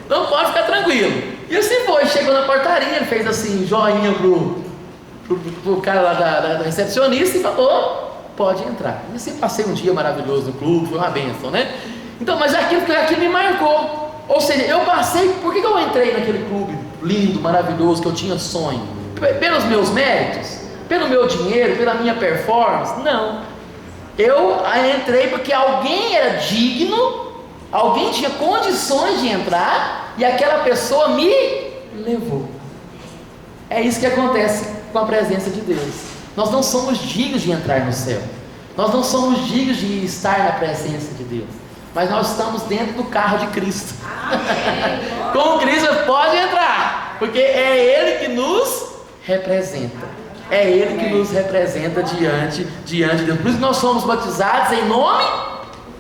Não, pode ficar tranquilo. E assim foi, chegou na portaria, ele fez assim, joinha pro cara lá da recepcionista e falou, pode entrar. E assim passei um dia maravilhoso no clube, foi uma bênção, né? Então, mas aquilo me marcou. Ou seja, eu passei, por que eu entrei naquele clube lindo, maravilhoso, que eu tinha sonho? Pelos meus méritos? Pelo meu dinheiro? Pela minha performance? Não. Eu entrei porque alguém era digno, alguém tinha condições de entrar, e aquela pessoa me levou. É isso que acontece com a presença de Deus. Nós não somos dignos de entrar no céu, nós não somos dignos de estar na presença de Deus, mas nós estamos dentro do carro de Cristo. Com Cristo pode entrar, porque é Ele que nos representa. É Ele que nos representa diante de Deus. Por isso que nós somos batizados em nome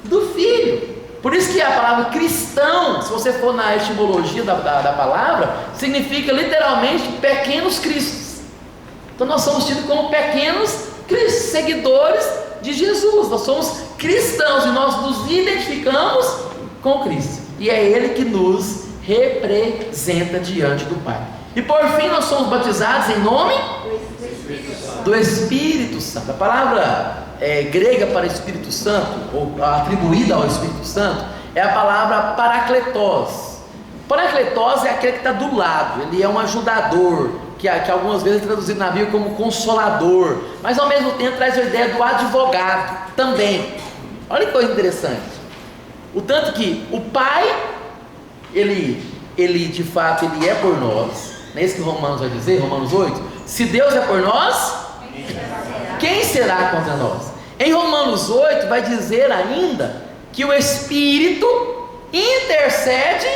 do Filho. Por isso que a palavra cristão, se você for na etimologia da palavra, significa literalmente pequenos cristos. Então nós somos tidos como pequenos cristos, seguidores de Jesus. Nós somos cristãos e nós nos identificamos com Cristo. E é Ele que nos representa diante do Pai. E por fim nós somos batizados em nome do Espírito Santo. A palavra grega para Espírito Santo, ou atribuída ao Espírito Santo, é a palavra parakletos. Parakletos é aquele que está do lado, ele é um ajudador, que algumas vezes é traduzido na Bíblia como consolador, mas ao mesmo tempo traz a ideia do advogado também. Olha que coisa interessante. O tanto que o Pai, ele de fato ele é por nós, não é isso que Romanos vai dizer, Romanos 8? Se Deus é por nós, quem será contra nós? Em Romanos 8 vai dizer ainda que o Espírito intercede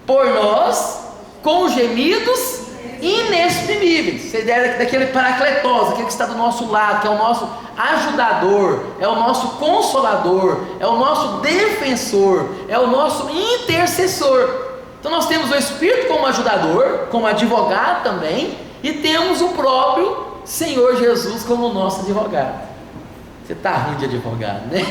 por nós com gemidos inexprimíveis. Você ideia daquele paracletos, aquele que está do nosso lado, que é o nosso ajudador, é o nosso consolador, é o nosso defensor, é o nosso intercessor. Então nós temos o Espírito como ajudador, como advogado também, e temos o próprio Senhor Jesus como nosso advogado. Você está ruim de advogado, né?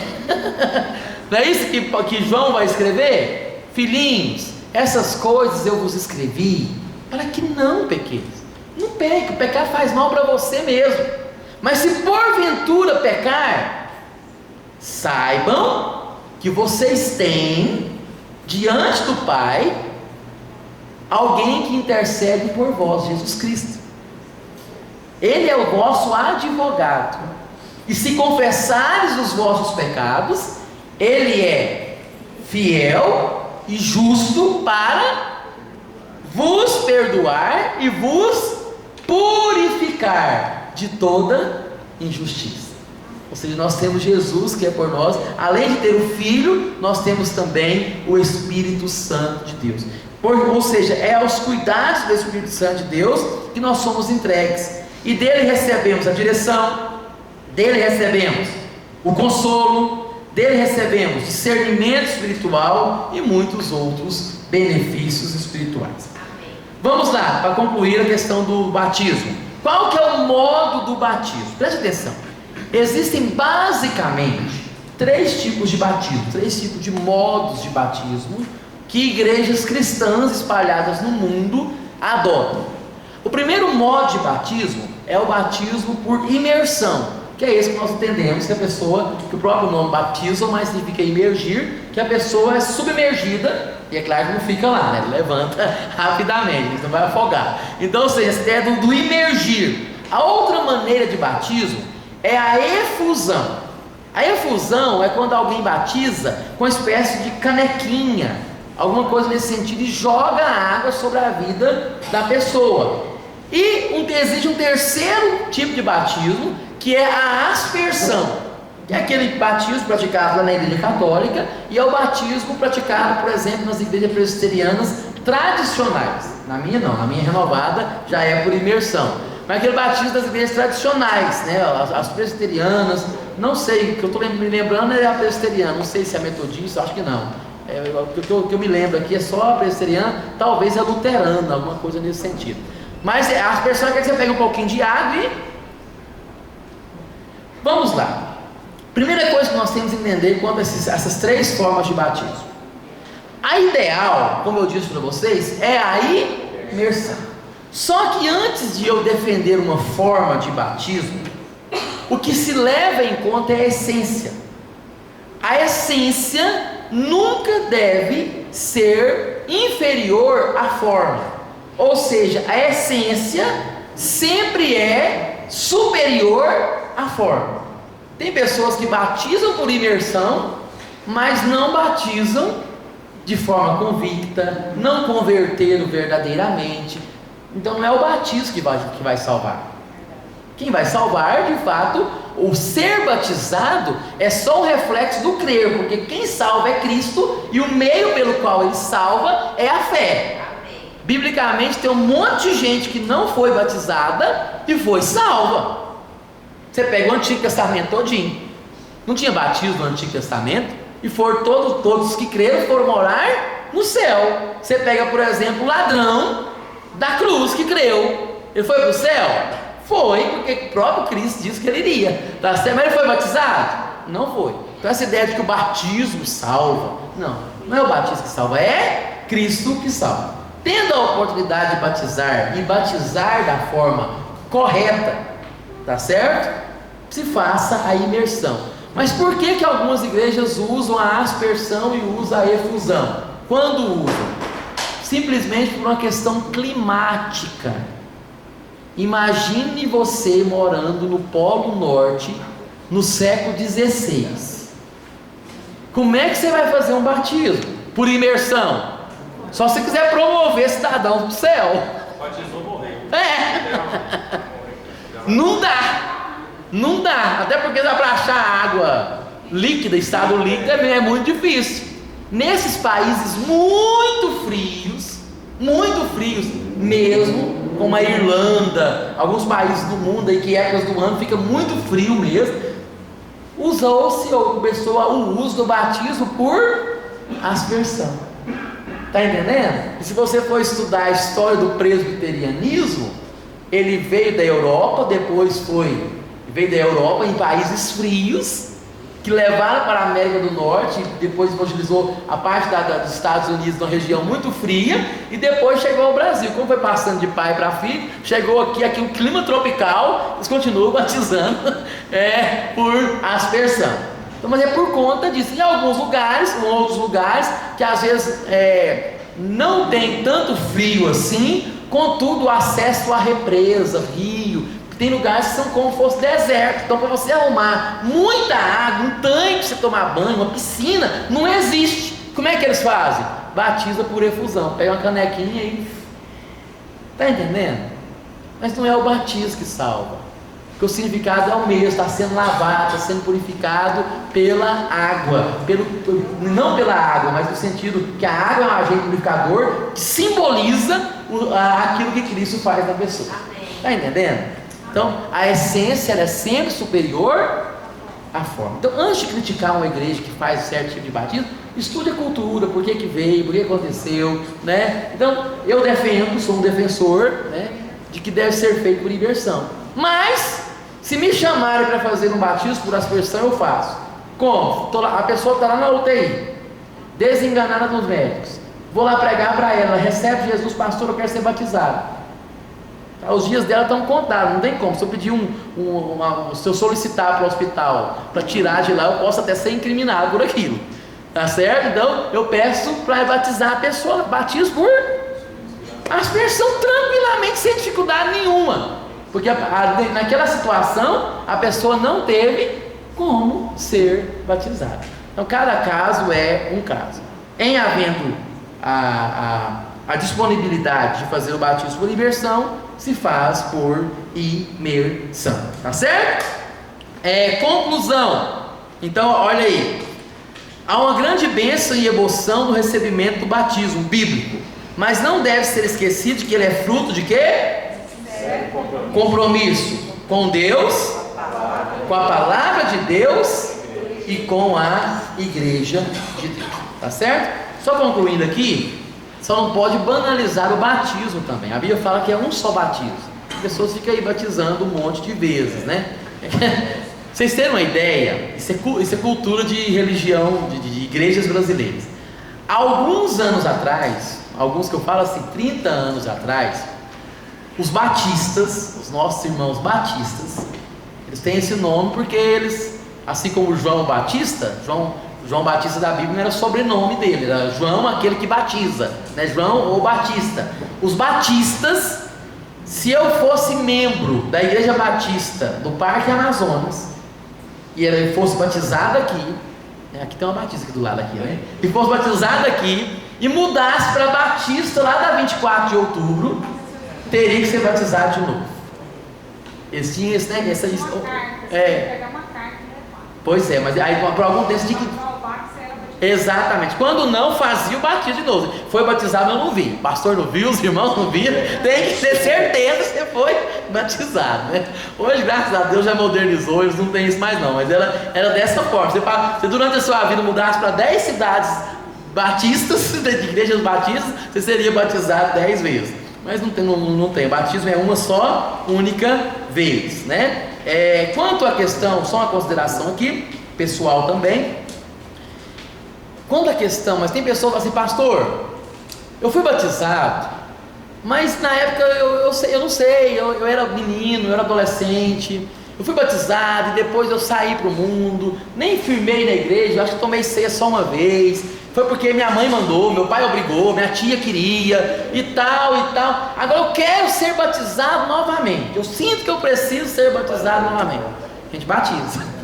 Não é isso que João vai escrever? Filhinhos, essas coisas eu vos escrevi para que não pequeis. Não peque, o pecado faz mal para você mesmo. Mas se porventura pecar, saibam que vocês têm diante do Pai alguém que intercede por vós, Jesus Cristo. Ele é o vosso advogado. E se confessares os vossos pecados, Ele é fiel e justo para vos perdoar e vos purificar de toda injustiça. Ou seja, nós temos Jesus que é por nós, além de ter o Filho, nós temos também o Espírito Santo de Deus. Ou seja, é aos cuidados do Espírito Santo de Deus que nós somos entregues, e dele recebemos a direção, dele recebemos o consolo, dele recebemos discernimento espiritual e muitos outros benefícios espirituais. Vamos lá, para concluir a questão do batismo. Qual que é o modo do batismo? Preste atenção. Existem basicamente 3 tipos de batismo, 3 tipos de modos de batismo que igrejas cristãs espalhadas no mundo adotam. O primeiro modo de batismo é o batismo por imersão, que é esse que nós entendemos, que o próprio nome batismo, mas significa imergir, que a pessoa é submergida, e é claro que não fica lá, né? Ele levanta rapidamente, ele não vai afogar. Então, ou seja, essa ideia do imergir. A outra maneira de batismo é a efusão. A efusão é quando alguém batiza com uma espécie de canequinha, alguma coisa nesse sentido, e joga a água sobre a vida da pessoa. E existe um terceiro tipo de batismo, que é a aspersão, que é aquele batismo praticado lá na igreja católica, e é o batismo praticado, por exemplo, nas igrejas presbiterianas tradicionais. Na minha não, na minha renovada já é por imersão, mas aquele batismo das igrejas tradicionais, né? As presbiterianas, não sei, o que eu estou me lembrando é a presbiteriana, não sei se é metodista, acho que não, O que eu me lembro aqui é só presbiteriana, talvez é luterana, alguma coisa nesse sentido. Mas a aspersão é que você pega um pouquinho de água e... Vamos lá. Primeira coisa que nós temos que entender quanto a essas três formas de batismo. A ideal, como eu disse para vocês, é a imersão. Só que antes de eu defender uma forma de batismo, o que se leva em conta é a essência. A essência nunca deve ser inferior à forma. Ou seja, a essência sempre é superior à forma. Tem pessoas que batizam por imersão, mas não batizam de forma convicta, não converteram verdadeiramente. Então não é o batismo que vai salvar. Quem vai salvar, de fato, o ser batizado é só um reflexo do crer, porque quem salva é Cristo e o meio pelo qual ele salva é a fé. Biblicamente tem um monte de gente que não foi batizada e foi salva. Você pega o Antigo Testamento todinho, não tinha batismo no Antigo Testamento, e foram todos que creram foram morar no céu. Você pega, por exemplo, o ladrão da cruz que creu, ele foi para o céu? Foi, porque o próprio Cristo disse que ele iria, tá certo? Mas ele foi batizado? Não foi. Então essa ideia de que o batismo salva, não é o batismo que salva, é Cristo que salva. Tendo a oportunidade de batizar e batizar da forma correta, tá certo? Se faça a imersão. Mas por que algumas igrejas usam a aspersão e usam a efusão? Quando usam? Simplesmente por uma questão climática. Imagine você morando no Polo Norte no século XVI. Como é que você vai fazer um batismo? Por imersão? Só se quiser promover cidadãos para o céu. Batizou, morreu. Não dá, até porque dá para achar água líquida, estado líquido é muito difícil. Nesses países muito frios mesmo, como a Irlanda, alguns países do mundo aí que épocas do ano fica muito frio mesmo, começou o uso do batismo por aspersão. Está entendendo? E se você for estudar a história do presbiterianismo, ele veio da Europa, veio da Europa em países frios, que levaram para a América do Norte, depois evangelizou a parte dos Estados Unidos, uma região muito fria, e depois chegou ao Brasil. Como foi passando de pai para filho, chegou aqui um clima tropical, eles continuam batizando por aspersão. Então, mas é por conta disso. Em alguns lugares, em outros lugares, que às vezes não tem tanto frio assim, contudo o acesso à represa, rio, tem lugares que são como se fosse deserto. Então para você arrumar muita água, um tanque para você tomar banho, uma piscina, não existe. Como é que eles fazem? Batiza por efusão, pega uma canequinha e... Está entendendo? Mas não é o batismo que salva, porque o significado é o mesmo, está sendo lavado, está sendo purificado pela água, não pela água, mas no sentido que a água é um agente purificador que simboliza aquilo que Cristo faz na pessoa. Está entendendo? Então a essência ela é sempre superior à forma. Então antes de criticar uma igreja que faz certo tipo de batismo, estude a cultura, por que veio, por que aconteceu, né? Então eu sou um defensor, né, de que deve ser feito por imersão. Mas se me chamarem para fazer um batismo por aspersão, eu faço. Como? A pessoa está lá na UTI, desenganada dos médicos, vou lá pregar para ela, recebe Jesus, pastor, eu quero ser batizado. Os dias dela estão contados, não tem como. Se eu pedir se eu solicitar para o hospital para tirar de lá, eu posso até ser incriminado por aquilo, tá certo? Então eu peço para batizar a pessoa, batismo por aspersão tranquilamente, sem dificuldade nenhuma, porque naquela situação a pessoa não teve como ser batizada. Então cada caso é um caso. Em havendo a disponibilidade de fazer o batismo por imersão, se faz por imersão, tá certo? Conclusão. Então olha aí, há uma grande bênção e emoção no recebimento do batismo bíblico, mas não deve ser esquecido que ele é fruto de quê? Compromisso com Deus, com a palavra de Deus e com a igreja de Deus. tá certo? Só concluindo aqui, só não pode banalizar o batismo também. A Bíblia fala que é um só batismo. As pessoas ficam aí batizando um monte de vezes, né? Vocês terem uma ideia, isso é cultura de religião, de igrejas brasileiras. Alguns anos atrás, alguns que eu falo assim, 30 anos atrás, os batistas, os nossos irmãos batistas, eles têm esse nome porque eles, assim como João Batista, João Batista da Bíblia não era sobrenome dele, era João aquele que batiza, né? João ou Batista. Os batistas, se eu fosse membro da Igreja Batista do Parque Amazonas, e ele fosse batizado aqui, aqui tem uma batista aqui do lado aqui, né? E fosse batizado aqui, e mudasse para Batista lá da 24 de outubro, teria que ser batizado de novo. Eles tinham esse, né? Pois é, mas aí por algum tempo tinha que... Exatamente, quando não fazia o batismo de novo. Foi batizado, eu não vi. O pastor não viu, os irmãos não viram. Tem que ter certeza que você foi batizado, né? Hoje, graças a Deus, já modernizou, eles não tem isso mais não. Mas era dessa forma. Você durante a sua vida mudasse para 10 cidades batistas, de igrejas batistas, você seria batizado 10 vezes. Mas não tem. O batismo é uma só, única vez, né? Quanto à questão, só uma consideração aqui, pessoal também. Quanto à questão, mas tem pessoas que falam assim, pastor, eu fui batizado, mas na época eu não sei, eu era menino, eu era adolescente, eu fui batizado e depois eu saí para o mundo, nem firmei na igreja, acho que tomei ceia só uma vez, foi porque minha mãe mandou, meu pai obrigou, minha tia queria, e tal, agora eu quero ser batizado novamente, eu sinto que eu preciso ser batizado novamente. A gente batiza.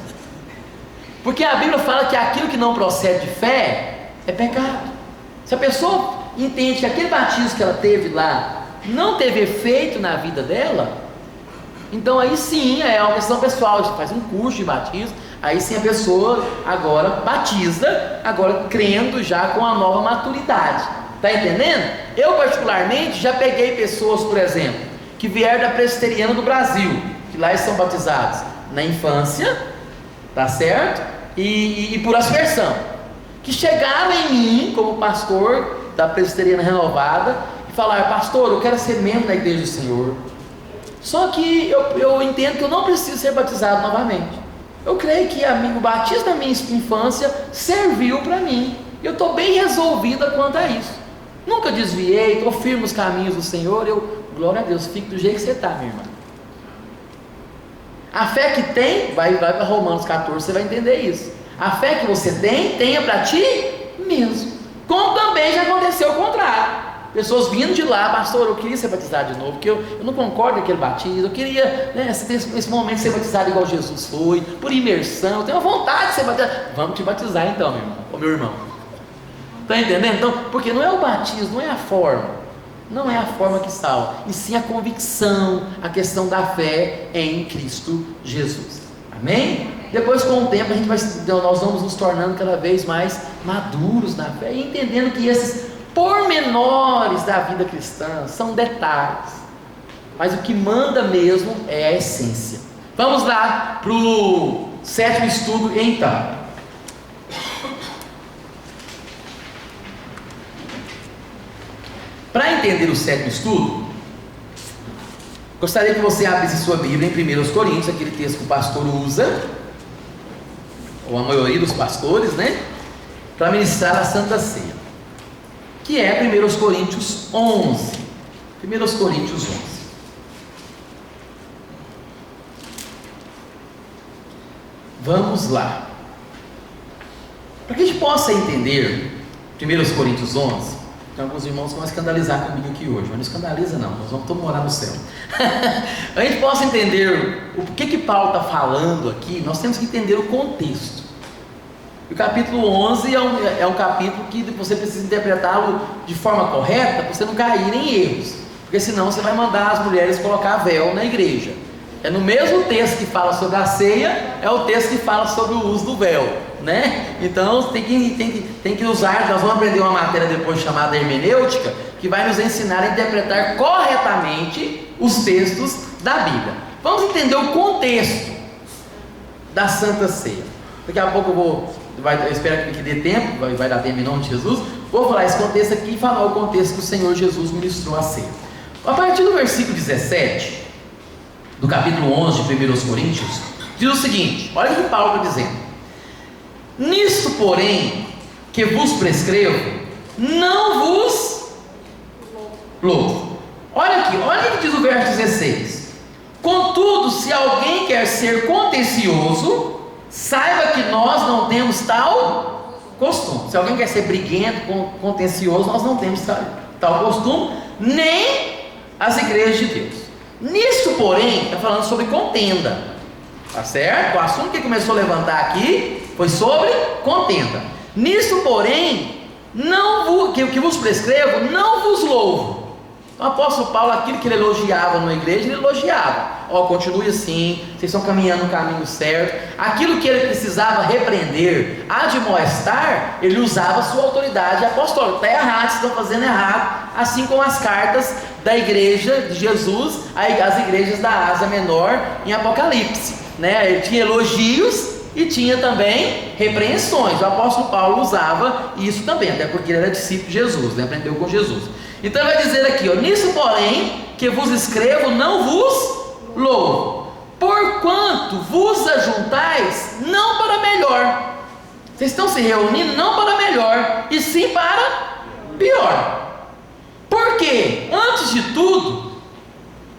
Porque a Bíblia fala que aquilo que não procede de fé é pecado. Se a pessoa entende que aquele batismo que ela teve lá não teve efeito na vida dela, então aí sim é uma questão pessoal, a gente faz um curso de batismo, aí sim a pessoa agora batiza, agora crendo já com a nova maturidade. Está entendendo? Eu particularmente já peguei pessoas, por exemplo, que vieram da Presbiteriana do Brasil, que lá eles são batizados na infância, tá certo? E por aspersão, que chegaram em mim como pastor da Presbiteriana Renovada e falaram, pastor, eu quero ser membro da Igreja do Senhor, só que eu entendo que eu não preciso ser batizado novamente. Eu creio que o batismo da minha infância serviu para mim, eu estou bem resolvida quanto a isso, nunca desviei, estou firme nos caminhos do Senhor, glória a Deus, fique do jeito que você está, minha irmã. A fé que tem, vai para Romanos 14, você vai entender isso. A fé que você tem, tenha para ti mesmo. Como também já aconteceu o contrário. Pessoas vindo de lá, pastor, eu queria ser batizado de novo, porque eu não concordo com aquele batismo, eu queria, nesse momento, ser batizado igual Jesus foi, por imersão, eu tenho vontade de ser batizado. Vamos te batizar então, meu irmão, ou meu irmão. Está entendendo? Então, porque não é o batismo, não é a forma. Não é a forma que salva, e sim a convicção, a questão da fé em Cristo Jesus. Amém? Depois, com o tempo, nós vamos nos tornando cada vez mais maduros na fé, e entendendo que esses pormenores da vida cristã são detalhes, mas o que manda mesmo é a essência. Vamos lá para o 7º estudo, então. Para entender o 7º estudo, gostaria que você abrisse sua Bíblia em 1 Coríntios, aquele texto que o pastor usa, ou a maioria dos pastores, né? Para ministrar a Santa Ceia, que é 1 Coríntios 11. 1 Coríntios 11. Vamos lá. Para que a gente possa entender 1 Coríntios 11, tem alguns irmãos que vão escandalizar comigo aqui hoje, mas não escandaliza não, nós vamos todos morar no céu. A gente possa entender o que Paulo está falando aqui, nós temos que entender o contexto. O capítulo 11 é um capítulo que você precisa interpretá-lo de forma correta, para você não cair em erros, porque senão você vai mandar as mulheres colocar véu na igreja. É no mesmo texto que fala sobre a ceia, é o texto que fala sobre o uso do véu, né? Então tem que usar. Nós vamos aprender uma matéria depois chamada hermenêutica, que vai nos ensinar a interpretar corretamente os textos da Bíblia. Vamos entender o contexto da Santa Ceia. Daqui a pouco eu vou eu espero que dê tempo, vai dar tempo em nome de Jesus. Vou falar esse contexto aqui e falar o contexto que o Senhor Jesus ministrou a ceia. A partir do versículo 17, do capítulo 11 de 1 Coríntios, diz o seguinte: olha o que Paulo está dizendo: nisto, porém, que vos prescrevo, não vos louvo. Olha aqui, olha o que diz o verso 16: contudo, se alguém quer ser contencioso, saiba que nós não temos tal costume. Se alguém quer ser briguento, contencioso, nós não temos tal costume, nem as igrejas de Deus. Nisso, porém, está falando sobre contenda, tá certo? O assunto que começou a levantar aqui foi sobre contenda. Nisso, porém, que vos prescrevo, não vos louvo. O apóstolo Paulo, aquilo que ele elogiava numa igreja, ele elogiava: ó, continue assim, vocês estão caminhando no caminho certo. Aquilo que ele precisava repreender, admoestar, ele usava a sua autoridade apostólica: está errado, vocês estão fazendo errado. Assim como as cartas da igreja de Jesus, as igrejas da Ásia Menor em Apocalipse, né? Ele tinha elogios e tinha também repreensões. O apóstolo Paulo usava isso também, até porque ele era discípulo de Jesus, né? Aprendeu com Jesus. Então vai dizer aqui, ó: nisso, porém, que vos escrevo, não vos louvo, porquanto vos ajuntais não para melhor. Vocês estão se reunindo não para melhor, e sim para pior. Porque, antes de tudo,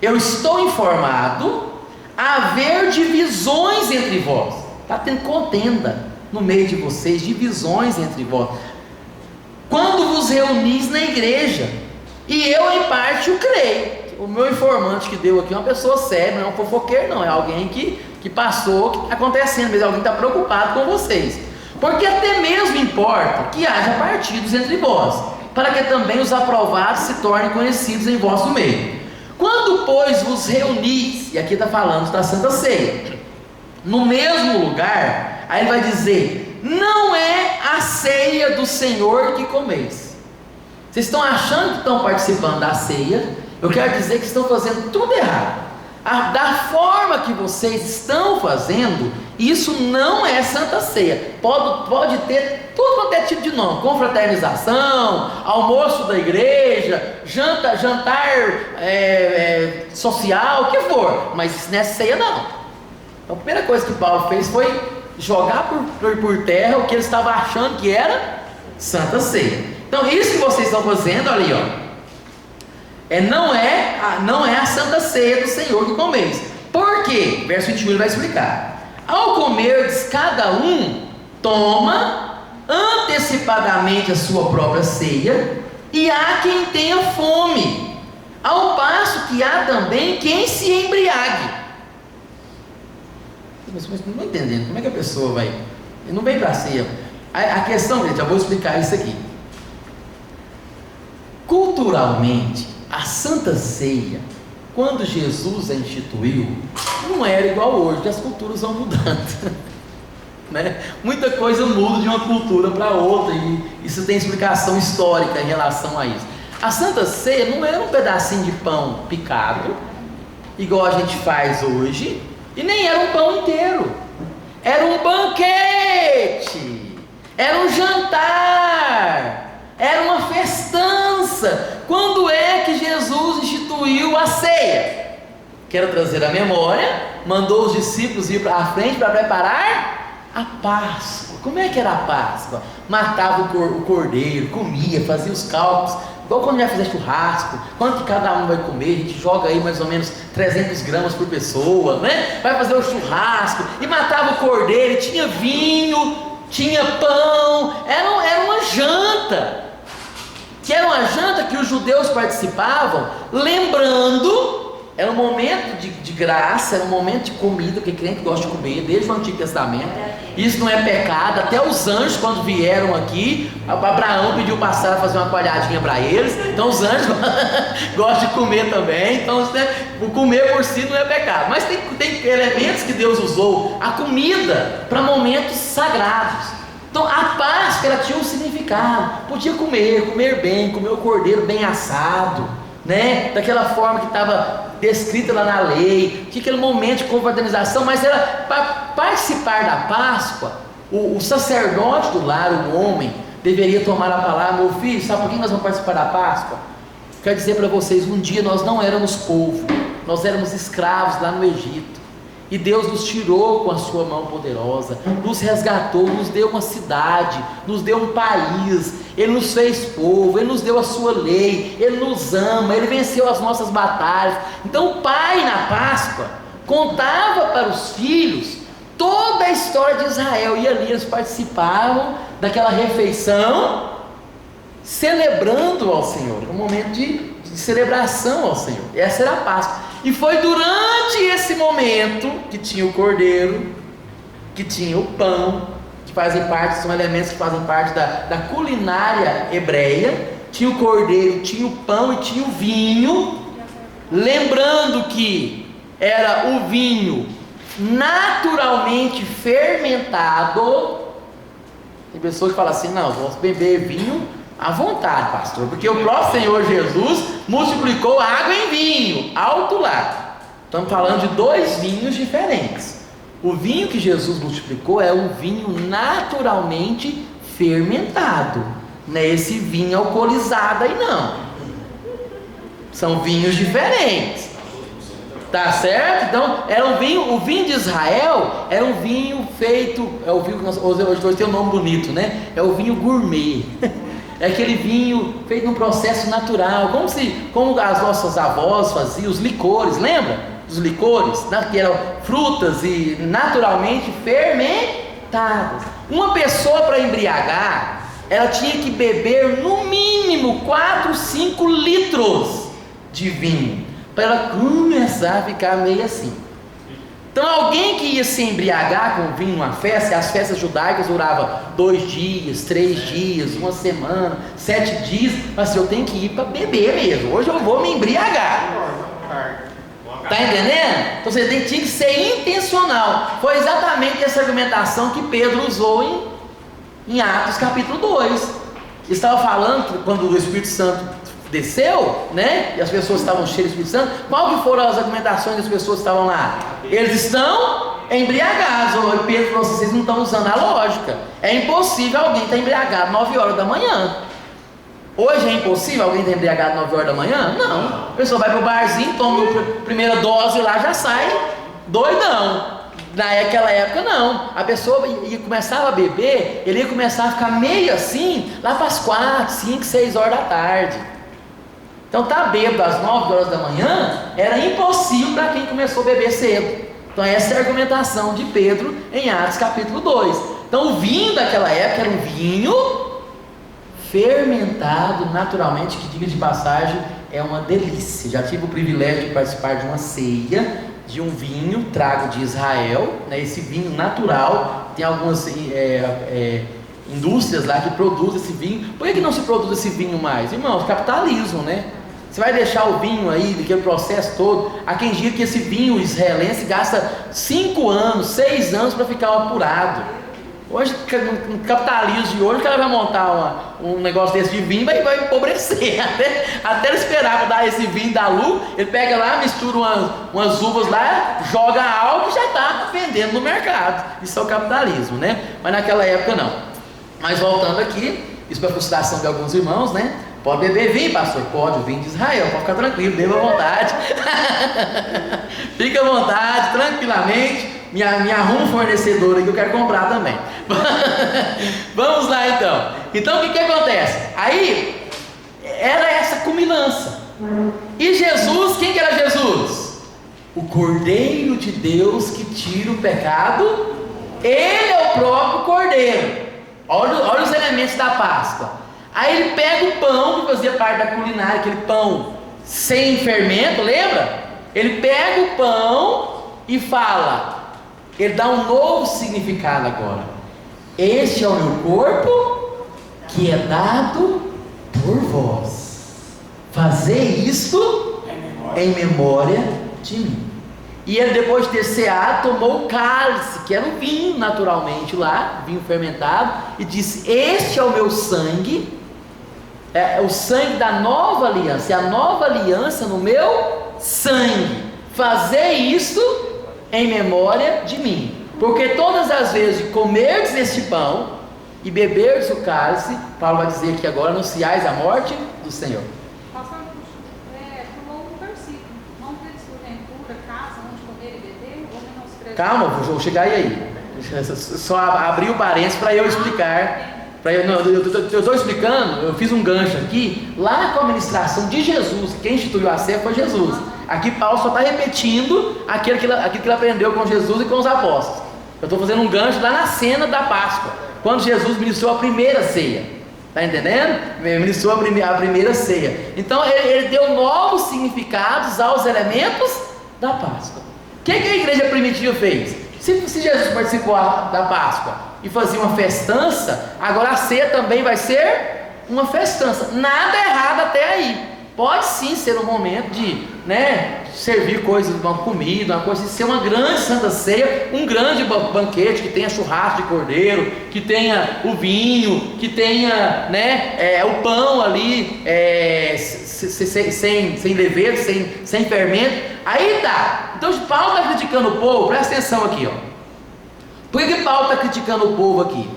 eu estou informado haver divisões entre vós. Está tendo contenda no meio de vocês, divisões entre vós, quando vos reunis na igreja, e eu em parte o creio. O meu informante que deu aqui é uma pessoa séria, não é um fofoqueiro não, é alguém que passou o que está acontecendo, mas alguém está preocupado com vocês. Porque até mesmo importa que haja partidos entre vós, para que também os aprovados se tornem conhecidos em vosso meio. Quando, pois, vos reunis, e aqui está falando da Santa Ceia, no mesmo lugar, aí ele vai dizer: não é a ceia do Senhor que comeis. Vocês estão achando que estão participando da ceia? Eu quero dizer que estão fazendo tudo errado. Da forma que vocês estão fazendo, isso não é Santa Ceia. Pode ter tudo quanto é tipo de nome: confraternização, almoço da igreja, jantar social, o que for, mas isso não é ceia não. Então, a primeira coisa que Paulo fez foi jogar por terra o que ele estava achando que era Santa Ceia. Então, isso que vocês estão fazendo ali, ó, não é a Santa Ceia do Senhor que comeis. Por quê? Verso 21 ele vai explicar: ao comerdes, cada um toma antecipadamente a sua própria ceia, e há quem tenha fome, ao passo que há também quem se embriague. Mas não estou entendendo, como é que a pessoa vai? Ele não vem para a ceia. A questão, gente, eu vou explicar isso aqui. Culturalmente, a Santa Ceia, quando Jesus a instituiu, não era igual hoje, que as culturas vão mudando, né? Muita coisa muda de uma cultura para outra, e isso tem explicação histórica em relação a isso. A Santa Ceia não era um pedacinho de pão picado, igual a gente faz hoje, e nem era um pão inteiro, era um banquete, era um jantar, era uma festança. Quando é que Jesus instituiu a ceia? Quero trazer a memória, mandou os discípulos ir para a frente para preparar a Páscoa. Como é que era a Páscoa? Matava o cordeiro, comia, fazia os cálculos, igual quando vai fazer churrasco, quanto que cada um vai comer, a gente joga aí mais ou menos 300 gramas por pessoa, né? Vai fazer o churrasco, e matava o cordeiro, e tinha vinho, tinha pão, era uma janta, que os judeus participavam, lembrando, era um momento de graça, era um momento de comida, porque crente gosta de comer, desde o Antigo Testamento, isso não é pecado. Até os anjos, quando vieram aqui, Abraão pediu passar a fazer uma coalhadinha para eles, então os anjos gostam de comer também, então o comer por si não é pecado, mas tem elementos que Deus usou, a comida, para momentos sagrados. Então a Páscoa, ela tinha um significado, podia comer bem, comer o cordeiro bem assado, né? Daquela forma que estava descrita lá na lei, tinha aquele momento de confraternização, mas era para participar da Páscoa. O sacerdote do lar, o homem, deveria tomar a palavra: meu filho, sabe por que nós vamos participar da Páscoa? Quero dizer para vocês, um dia nós não éramos povo, nós éramos escravos lá no Egito, e Deus nos tirou com a sua mão poderosa, nos resgatou, nos deu uma cidade, nos deu um país, Ele nos fez povo, Ele nos deu a sua lei, Ele nos ama, Ele venceu as nossas batalhas. Então o pai na Páscoa contava para os filhos toda a história de Israel, e ali eles participavam daquela refeição, celebrando ao Senhor, um momento de celebração ao Senhor. Essa era a Páscoa. E foi durante esse momento que tinha o cordeiro, que tinha o pão, que fazem parte, são elementos que fazem parte da culinária hebreia. Tinha o cordeiro, tinha o pão e tinha o vinho. Lembrando que era o vinho naturalmente fermentado. Tem pessoas que falam assim: não, eu posso beber vinho à vontade, pastor, porque o próprio Senhor Jesus multiplicou a água em vinho, alto lá. Estamos falando de dois vinhos diferentes. O vinho que Jesus multiplicou é um vinho naturalmente fermentado, não é esse vinho alcoolizado aí não. São vinhos diferentes, tá certo? Então era um vinho, o vinho de Israel era um vinho feito, é o vinho que nós, hoje tem um nome bonito, né? É o vinho gourmet. É aquele vinho feito num processo natural, como as nossas avós faziam, os licores, lembra? Os licores, né? Que eram frutas e naturalmente fermentadas. Uma pessoa, para embriagar, ela tinha que beber no mínimo 4, 5 litros de vinho, para ela começar a ficar meio assim. Então alguém que ia se embriagar com vinho numa festa, as festas judaicas duravam 2 dias, 3 dias, 1 semana, 7 dias, mas assim, eu tenho que ir para beber mesmo, hoje eu vou me embriagar. Está entendendo? Então você tinha que ser intencional. Foi exatamente essa argumentação que Pedro usou em Atos capítulo 2. Estava falando que quando o Espírito Santo desceu, né? E as pessoas estavam cheias do Espírito Santo. Qual que foram as argumentações das pessoas que estavam lá? Eles estão embriagados. O Pedro falou: vocês não estão usando a lógica. É impossível alguém estar embriagado 9 horas da manhã. Hoje é impossível alguém estar embriagado 9 horas da manhã? Não. A pessoa vai para o barzinho, toma a primeira dose lá, já sai doidão. Naquela época não, a pessoa começava a beber, ele ia começar a ficar meio assim lá para as 4, 5, 6 horas da tarde. Então tá bêbado às 9 horas da manhã era impossível para quem começou a beber cedo. Então essa é a argumentação de Pedro em Atos capítulo 2. Então o vinho daquela época era um vinho fermentado naturalmente, que, diga de passagem, é uma delícia. Já tive o privilégio de participar de uma ceia de um vinho trago de Israel, né? Esse vinho natural, tem algumas indústrias lá que produzem esse vinho. Por que não se produz esse vinho mais? Irmãos, capitalismo, né? Você vai deixar o vinho aí, daquele processo todo. Há quem diga que esse vinho israelense gasta 5 anos, 6 anos para ficar apurado. Hoje, no capitalismo de hoje, o cara vai montar um negócio desse de vinho e vai empobrecer. Até ele esperar para dar esse vinho da lucro, ele pega lá, mistura umas uvas lá, joga álcool e já está vendendo no mercado. Isso é o capitalismo, né? Mas naquela época não. Mas voltando aqui, isso para a frustração de alguns irmãos, né? Pode beber vinho, pastor? Pode, o vinho de Israel, pode ficar tranquilo, beba à vontade. Fica à vontade, tranquilamente. Me arruma um fornecedor aí que eu quero comprar também. Vamos lá então. Então o que acontece? Aí era essa comilança. E Jesus, quem que era Jesus? O Cordeiro de Deus que tira o pecado. Ele é o próprio Cordeiro. Olha os elementos da Páscoa. Aí ele pega o pão que fazia parte da culinária, aquele pão sem fermento, lembra? Ele pega o pão e fala, ele dá um novo significado agora. Este é o meu corpo que é dado por vós. Fazer isto em memória de mim. E ele, depois de ter ceado, tomou o cálice, que era o vinho naturalmente lá, vinho fermentado, e disse: este é o meu sangue, é o sangue da nova aliança, é a nova aliança no meu sangue. Fazer isto em memória de mim. Porque todas as vezes de comerdes este pão e beberdes o cálice, Paulo vai dizer que agora anunciais a morte do Senhor. Pastor, pulou um versículo. Não credes porventura casa onde comer e beber, ou menosprezar. Calma, vou chegar aí. Só abri o parênteses para eu explicar. Eu estou explicando, eu fiz um gancho aqui, lá com a administração de Jesus, quem instituiu a ceia foi Jesus. Aqui Paulo só está repetindo aquilo que ele aprendeu com Jesus e com os apóstolos. Eu estou fazendo um gancho lá na cena da Páscoa, quando Jesus ministrou a primeira ceia. Está entendendo? Ministrou a primeira ceia. Então ele deu novos significados aos elementos da Páscoa. O que a igreja primitiva fez? Se Jesus participou da Páscoa e fazia uma festança, agora a ceia também vai ser uma festança. Nada errado até aí. Pode sim ser um momento de servir coisas, uma comida, uma coisa assim, ser uma grande santa ceia, um grande banquete que tenha churrasco de cordeiro, que tenha o vinho, que tenha o pão ali sem levedo, sem fermento. Aí tá. Então Paulo está criticando o povo, presta atenção aqui, ó. Por que Paulo está criticando o povo aqui?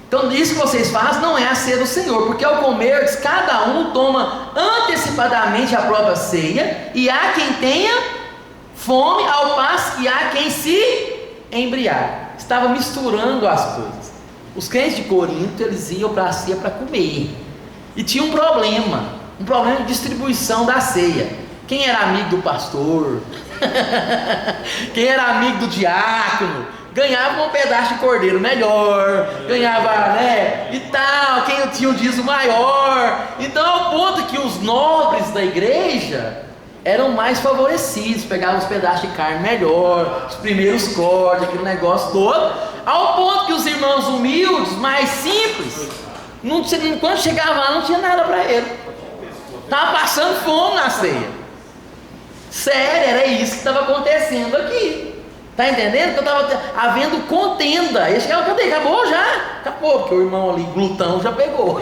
Então isso que vocês fazem não é a ceia do Senhor, porque ao comerdes, cada um toma antecipadamente a própria ceia, e há quem tenha fome, ao passo que há quem se embriague. Estava misturando as coisas. Os crentes de Corinto, eles iam para a ceia para comer, e tinha um problema de distribuição da ceia. Quem era amigo do pastor, quem era amigo do diácono, ganhava um pedaço de cordeiro melhor, ganhava, e tal, quem tinha um dízimo maior. Então, ao ponto que os nobres da igreja eram mais favorecidos, pegavam os pedaços de carne melhor, os primeiros cortes, aquele negócio todo, ao ponto que os irmãos humildes, mais simples, quando chegava lá não tinha nada para ele, estava passando fome na ceia. Sério, era isso que estava acontecendo aqui. Está entendendo? Que estava havendo contenda. Ele chegava, cadê? Acabou já? Acabou, porque o irmão ali, glutão, já pegou.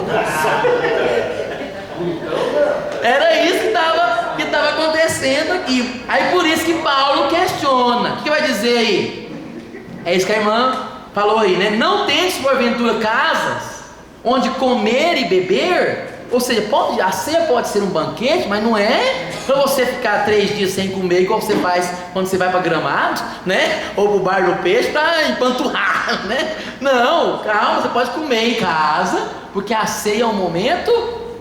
Era isso que estava acontecendo aqui. Aí por isso que Paulo questiona. O que vai dizer aí? É isso que a irmã falou aí, Não tendes porventura casas onde comer e beber? Ou seja, a ceia pode ser um banquete, mas não é para você ficar 3 dias sem comer, igual você faz quando você vai para Gramado, ou para o bar do peixe para empanturrar, Não, calma, você pode comer em casa, porque a ceia é um momento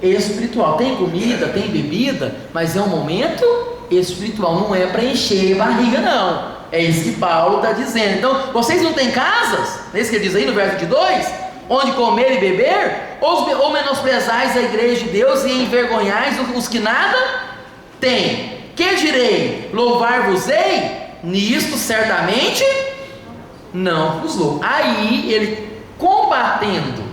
espiritual. Tem comida, tem bebida, mas é um momento espiritual, não é para encher a barriga, não. É isso que Paulo está dizendo. Então, vocês não têm casas? É isso que ele diz aí no verso de 2? Onde comer e beber? Ou menosprezais a igreja de Deus e envergonhais os que nada têm? Que direi? Louvar-vos-ei? Nisto certamente não vos louvo. Aí ele, combatendo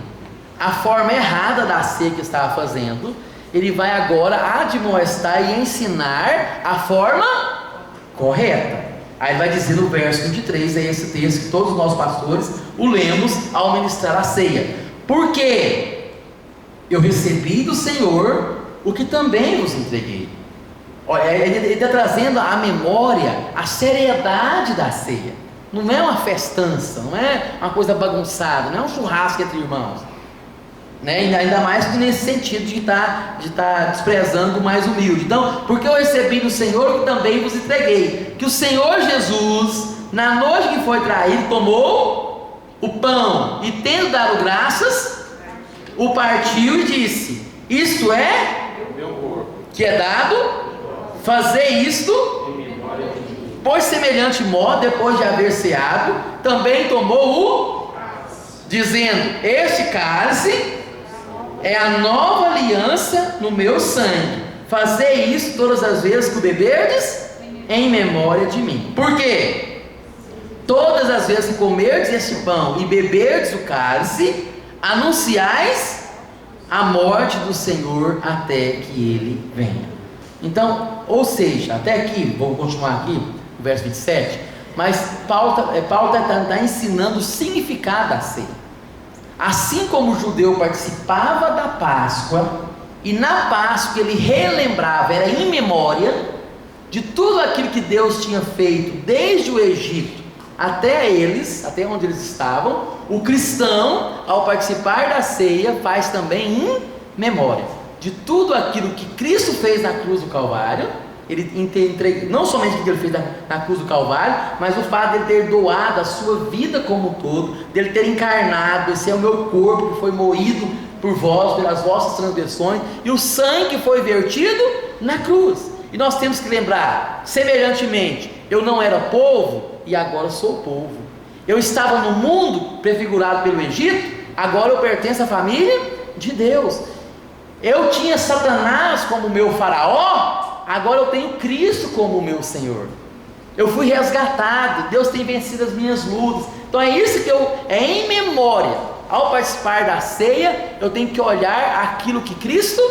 a forma errada da ceia que estava fazendo, ele vai agora admoestar e ensinar a forma correta. Aí vai dizer no verso 23, é esse texto que todos nós pastores o lemos ao ministrar a ceia. Porque eu recebi do Senhor o que também vos entreguei. Olha, ele está trazendo à memória a seriedade da ceia. Não é uma festança, não é uma coisa bagunçada, não é um churrasco entre irmãos. Ainda mais que nesse sentido de estar desprezando o mais humilde. Então, porque eu recebi do Senhor o que também vos entreguei, que o Senhor Jesus, na noite que foi traído, tomou o pão e, tendo dado graças, o partiu e disse: isto é meu corpo, que é dado, fazei isto, pois semelhante modo, depois de haver ceado, também tomou dizendo: este cálice é a nova aliança no meu sangue. Fazei isso todas as vezes que o beberdes, em memória de mim. Por quê? Todas as vezes que comerdes este pão e beberdes o cálice, anunciais a morte do Senhor até que ele venha. Então, ou seja, até aqui, vou continuar aqui, o verso 27, mas Paulo está ensinando o significado da ceia. Assim como o judeu participava da Páscoa, e na Páscoa ele relembrava, era em memória de tudo aquilo que Deus tinha feito desde o Egito até onde eles estavam, o cristão, ao participar da ceia, faz também em memória de tudo aquilo que Cristo fez na cruz do Calvário. Ele entrega não somente o que ele fez na cruz do Calvário, mas o fato de ele ter doado a sua vida como um todo, dele ter encarnado, esse é o meu corpo que foi moído por vós, pelas vossas transgressões, e o sangue que foi vertido na cruz. E nós temos que lembrar, semelhantemente, eu não era povo e agora sou povo. Eu estava no mundo prefigurado pelo Egito, agora eu pertenço à família de Deus. Eu tinha Satanás como meu faraó, agora eu tenho Cristo como meu Senhor. Eu fui resgatado, Deus tem vencido as minhas lutas. Então é isso que é em memória. Ao participar da ceia, eu tenho que olhar aquilo que Cristo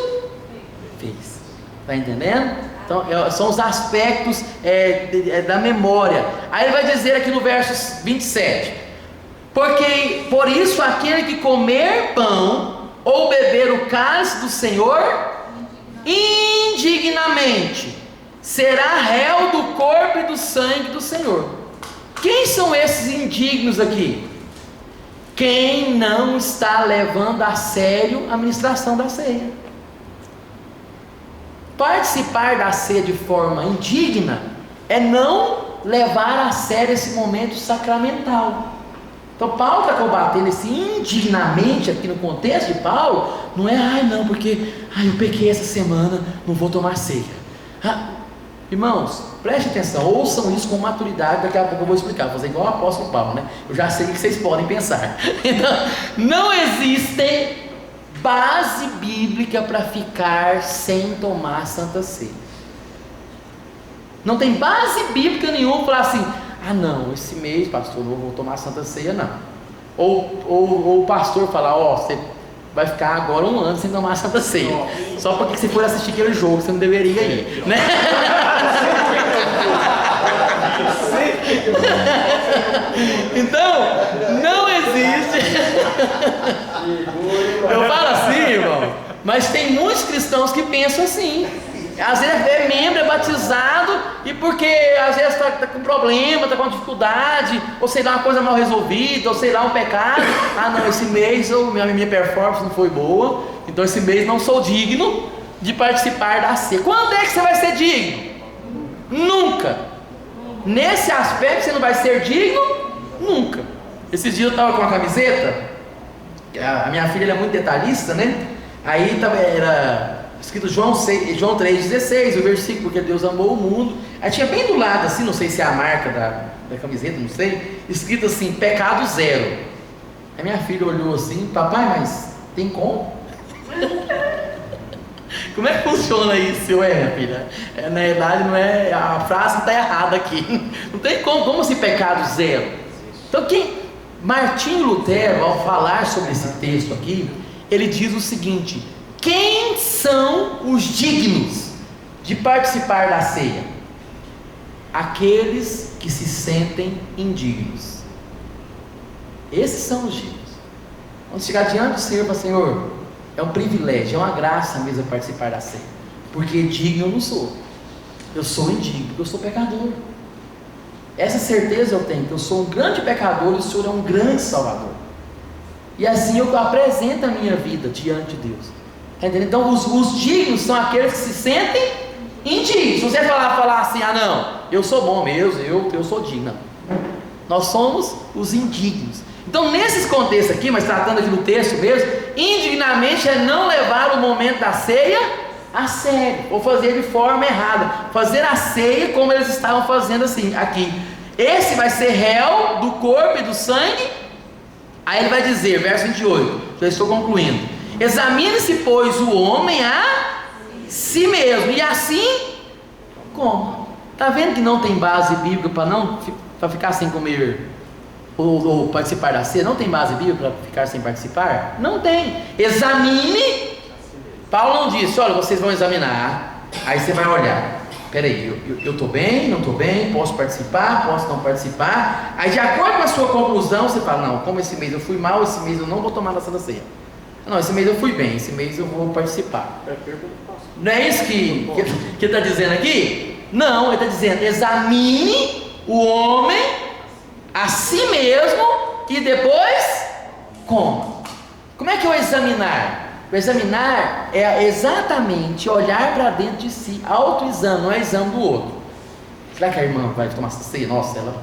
fez. Está entendendo? Então são os aspectos da memória. Aí ele vai dizer aqui no verso 27: porque por isso aquele que comer pão ou beber o cálice do Senhor indignamente será réu do corpo e do sangue do Senhor. Quem são esses indignos aqui? Quem não está levando a sério a ministração da ceia. Participar da ceia de forma indigna é não levar a sério esse momento sacramental. Então Paulo está combatendo esse indignamente aqui no contexto de Paulo. Não é, não, porque eu pequei essa semana, não vou tomar ceia. Irmãos, preste atenção, ouçam isso com maturidade. Daqui a pouco eu vou explicar, vou fazer igual o apóstolo Paulo, né? Eu já sei o que vocês podem pensar. Então, não existe base bíblica para ficar sem tomar Santa Ceia. Não tem base bíblica nenhuma para falar assim: não, esse mês, pastor, não vou tomar Santa Ceia, não. Ou o pastor falar: você vai ficar agora 1 ano sem tomar Santa Ceia, só porque você foi assistir aquele jogo, você não deveria ir, né? Então, não existe. Eu falo assim, irmão, mas tem muitos cristãos que pensam assim. Às vezes é membro, é batizado, e porque às vezes está com problema, está com dificuldade, ou sei lá, uma coisa mal resolvida, ou sei lá, um pecado. Não, esse mês minha performance não foi boa, então esse mês não sou digno de participar da ceia. Quando é que você vai ser digno? Nunca. Nesse aspecto você não vai ser digno nunca. Esses dias eu estava com uma camiseta, a minha filha é muito detalhista, né? Aí era escrito João 3,16, o versículo, porque Deus amou o mundo. Aí tinha bem do lado assim, não sei se é a marca da camiseta, não sei, escrito assim: pecado zero. Aí minha filha olhou assim: papai, mas tem como? Como é que funciona isso? Minha filha, na verdade não é, a frase está errada aqui. Não tem como assim pecado zero? Então Martinho Lutero, ao falar sobre esse texto aqui, ele diz o seguinte: quem são os dignos de participar da ceia? Aqueles que se sentem indignos. Esses são os dignos. Quando chegar diante do Senhor e falar: Senhor, é um privilégio, é uma graça mesmo participar da ceia, porque digno eu não sou. Eu sou indigno, porque eu sou pecador. Essa certeza eu tenho, que eu sou um grande pecador e o Senhor é um grande Salvador. E assim eu apresento a minha vida diante de Deus. Então os dignos são aqueles que se sentem indignos. Se você falar assim: não, eu sou bom mesmo, eu sou digno. Não. Nós somos os indignos. Então nesses contextos aqui, mas tratando aqui do texto mesmo, indignamente é não levar o momento da ceia a sério, ou fazer de forma errada, fazer a ceia como eles estavam fazendo assim, aqui. Esse vai ser réu do corpo e do sangue. Aí ele vai dizer, verso 28, já estou concluindo: examine-se, pois, o homem a si mesmo, e assim como? Está vendo que não tem base bíblica para ficar sem comer ou participar da ceia? Não tem base bíblica para ficar sem participar? Não tem. Examine. Paulo não disse: olha, vocês vão examinar, aí você vai olhar, peraí, eu estou bem, não estou bem, posso participar, posso não participar. Aí de acordo com a sua conclusão, você fala: não, como esse mês eu fui mal, esse mês eu não vou tomar da Santa Ceia. Não, esse mês eu fui bem, esse mês eu vou participar. Não é isso que ele está dizendo aqui? Não, ele está dizendo: examine o homem a si mesmo e depois coma. Como é que é o examinar? O examinar é exatamente olhar para dentro de si, autoexame, não é exame do outro. Será que a irmã vai tomar ceia? Nossa, ela...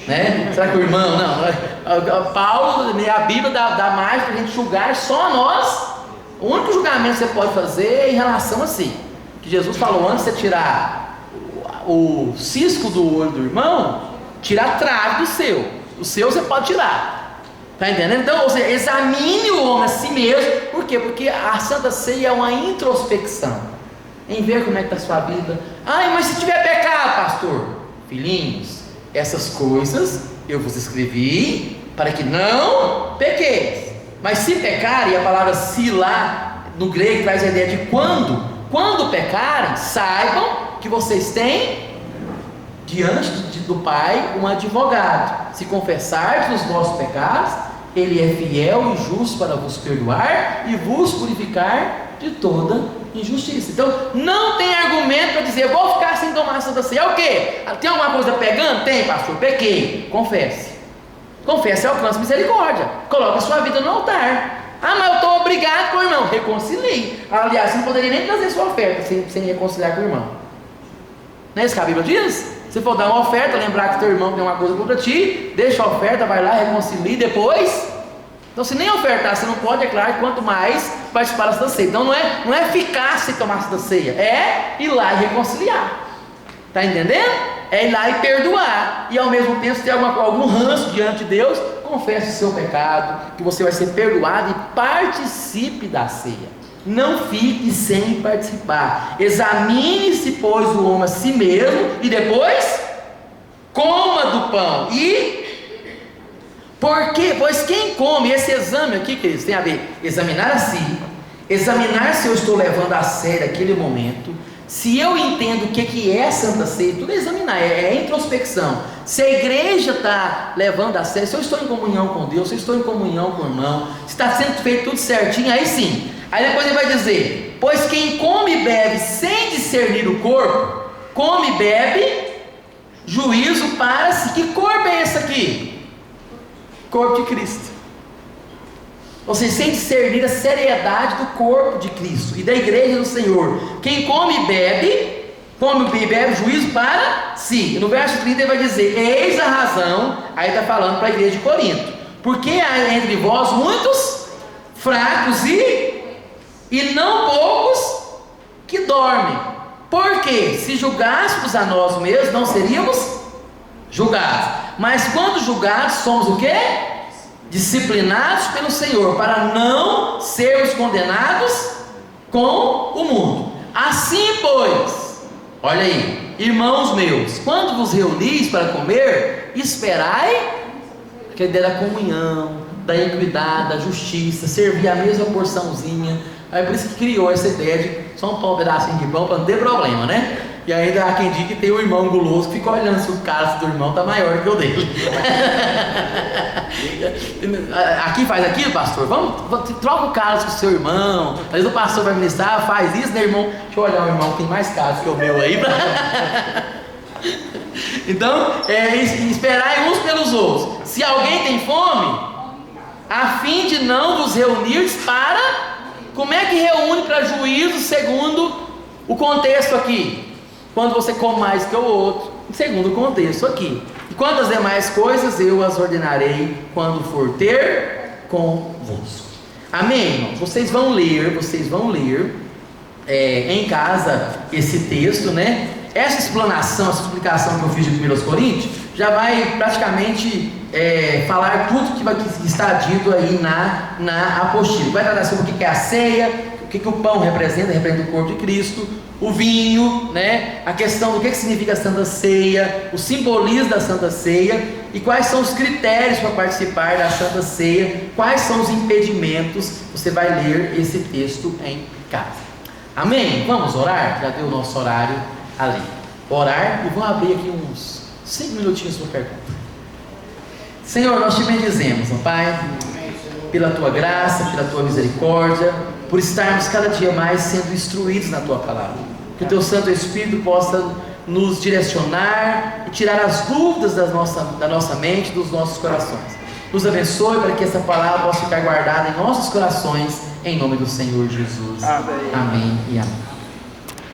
né? Será que o irmão? Não. Paulo, a Bíblia dá mais para a gente julgar só nós. O único julgamento que você pode fazer é em relação a si. Que Jesus falou, antes de você tirar o cisco do olho do irmão, tirar a trave do seu. O seu você pode tirar. Está entendendo? Então, ou seja, examine o homem a si mesmo. Por quê? Porque a Santa Ceia é uma introspecção. Em ver como é que está a sua vida. Ai, mas se tiver pecado, pastor. Filhinhos, essas coisas eu vos escrevi para que não pequeis. Mas se pecarem, e a palavra se lá no grego traz a ideia de quando pecarem, saibam que vocês têm diante do Pai um advogado. Se confessardes os vossos pecados, Ele é fiel e justo para vos perdoar e vos purificar de toda injustiça. Então, não tem argumento para dizer, eu vou ficar sem tomar a Santa Ceia. É o quê? Tem alguma coisa pegando? Tem, pastor, pequei. Confesse. Confesse e alcance misericórdia. Coloque a sua vida no altar. Ah, mas eu estou obrigado com o irmão. Reconcilie. Aliás, você não poderia nem trazer sua oferta sem reconciliar com o irmão. Não é isso que a Bíblia diz? Se for dar uma oferta, lembrar que teu irmão tem uma coisa contra ti, deixa a oferta, vai lá, reconcilie depois. Então, se nem ofertar, você não pode, é claro, quanto mais participar da Santa Ceia. Então, não é ficar sem tomar a Santa Ceia, é ir lá e reconciliar. Está entendendo? É ir lá e perdoar. E ao mesmo tempo, se tem algum ranço diante de Deus, confesse o seu pecado, que você vai ser perdoado e participe da ceia. Não fique sem participar. Examine-se, pois, o homem a si mesmo e depois coma do pão. E por quê? Pois quem come, esse exame aqui, queridos, tem a ver examinar a si, examinar se eu estou levando a sério aquele momento, se eu entendo o que é a Santa Ceia, tudo é examinar, é introspecção. Se a igreja está levando a sério, se eu estou em comunhão com Deus, se eu estou em comunhão com o irmão, se está sendo feito tudo certinho, aí sim. Aí depois ele vai dizer, pois quem come e bebe sem discernir o corpo, come e bebe juízo para si. Que corpo é esse aqui? Corpo de Cristo. Ou seja, sem discernir a seriedade do corpo de Cristo e da igreja do Senhor. Quem come e bebe juízo para si. E no verso 30 ele vai dizer, eis a razão, aí está falando para a igreja de Corinto, porque há entre vós muitos fracos e não poucos que dormem. Porque se julgássemos a nós mesmos, não seríamos julgados. Mas quando julgados, somos o quê? Disciplinados pelo Senhor, para não sermos condenados com o mundo. Assim, pois, olha aí, irmãos meus, quando vos reunis para comer, esperai, que é a ideia da comunhão, da equidade, da justiça, servir a mesma porçãozinha. Aí por isso que criou essa ideia de só um pedacinho de pão para não ter problema, né? E ainda há quem diga que tem o irmão guloso que fica olhando se o cálice do irmão está maior que o dele. Aqui faz aquilo, pastor? Troca o cálice com o seu irmão. Às vezes o pastor vai ministrar, faz isso, né, irmão? Deixa eu olhar o irmão que tem mais cálice que o meu aí. Então, esperai uns pelos outros. Se alguém tem fome, a fim de não vos reunir para... Como é que reúne para juízo segundo o contexto aqui? Quando você come mais que o outro, segundo o contexto aqui. E quantas demais coisas eu as ordenarei quando for ter convosco. Amém, irmãos? Vocês vão ler em casa esse texto, né? Essa explanação, essa explicação que eu fiz de 1 Coríntios, já vai praticamente falar tudo que está dito aí na apostila. Vai tratar sobre o que é a ceia, o que o pão representa o corpo de Cristo, o vinho, né? A questão do que significa a Santa Ceia, o simbolismo da Santa Ceia e quais são os critérios para participar da Santa Ceia, quais são os impedimentos. Você vai ler esse texto em casa. Amém? Vamos orar? Já deu o nosso horário ali. Orar e vamos abrir aqui uns 5 minutinhos para pergunta. Senhor, nós te bendizemos, ó Pai, pela tua graça, pela tua misericórdia, por estarmos cada dia mais sendo instruídos na tua palavra. Que o teu Santo Espírito possa nos direcionar e tirar as dúvidas da nossa mente, dos nossos corações. Nos abençoe para que essa palavra possa ficar guardada em nossos corações, em nome do Senhor Jesus. Amém. Amém e amém.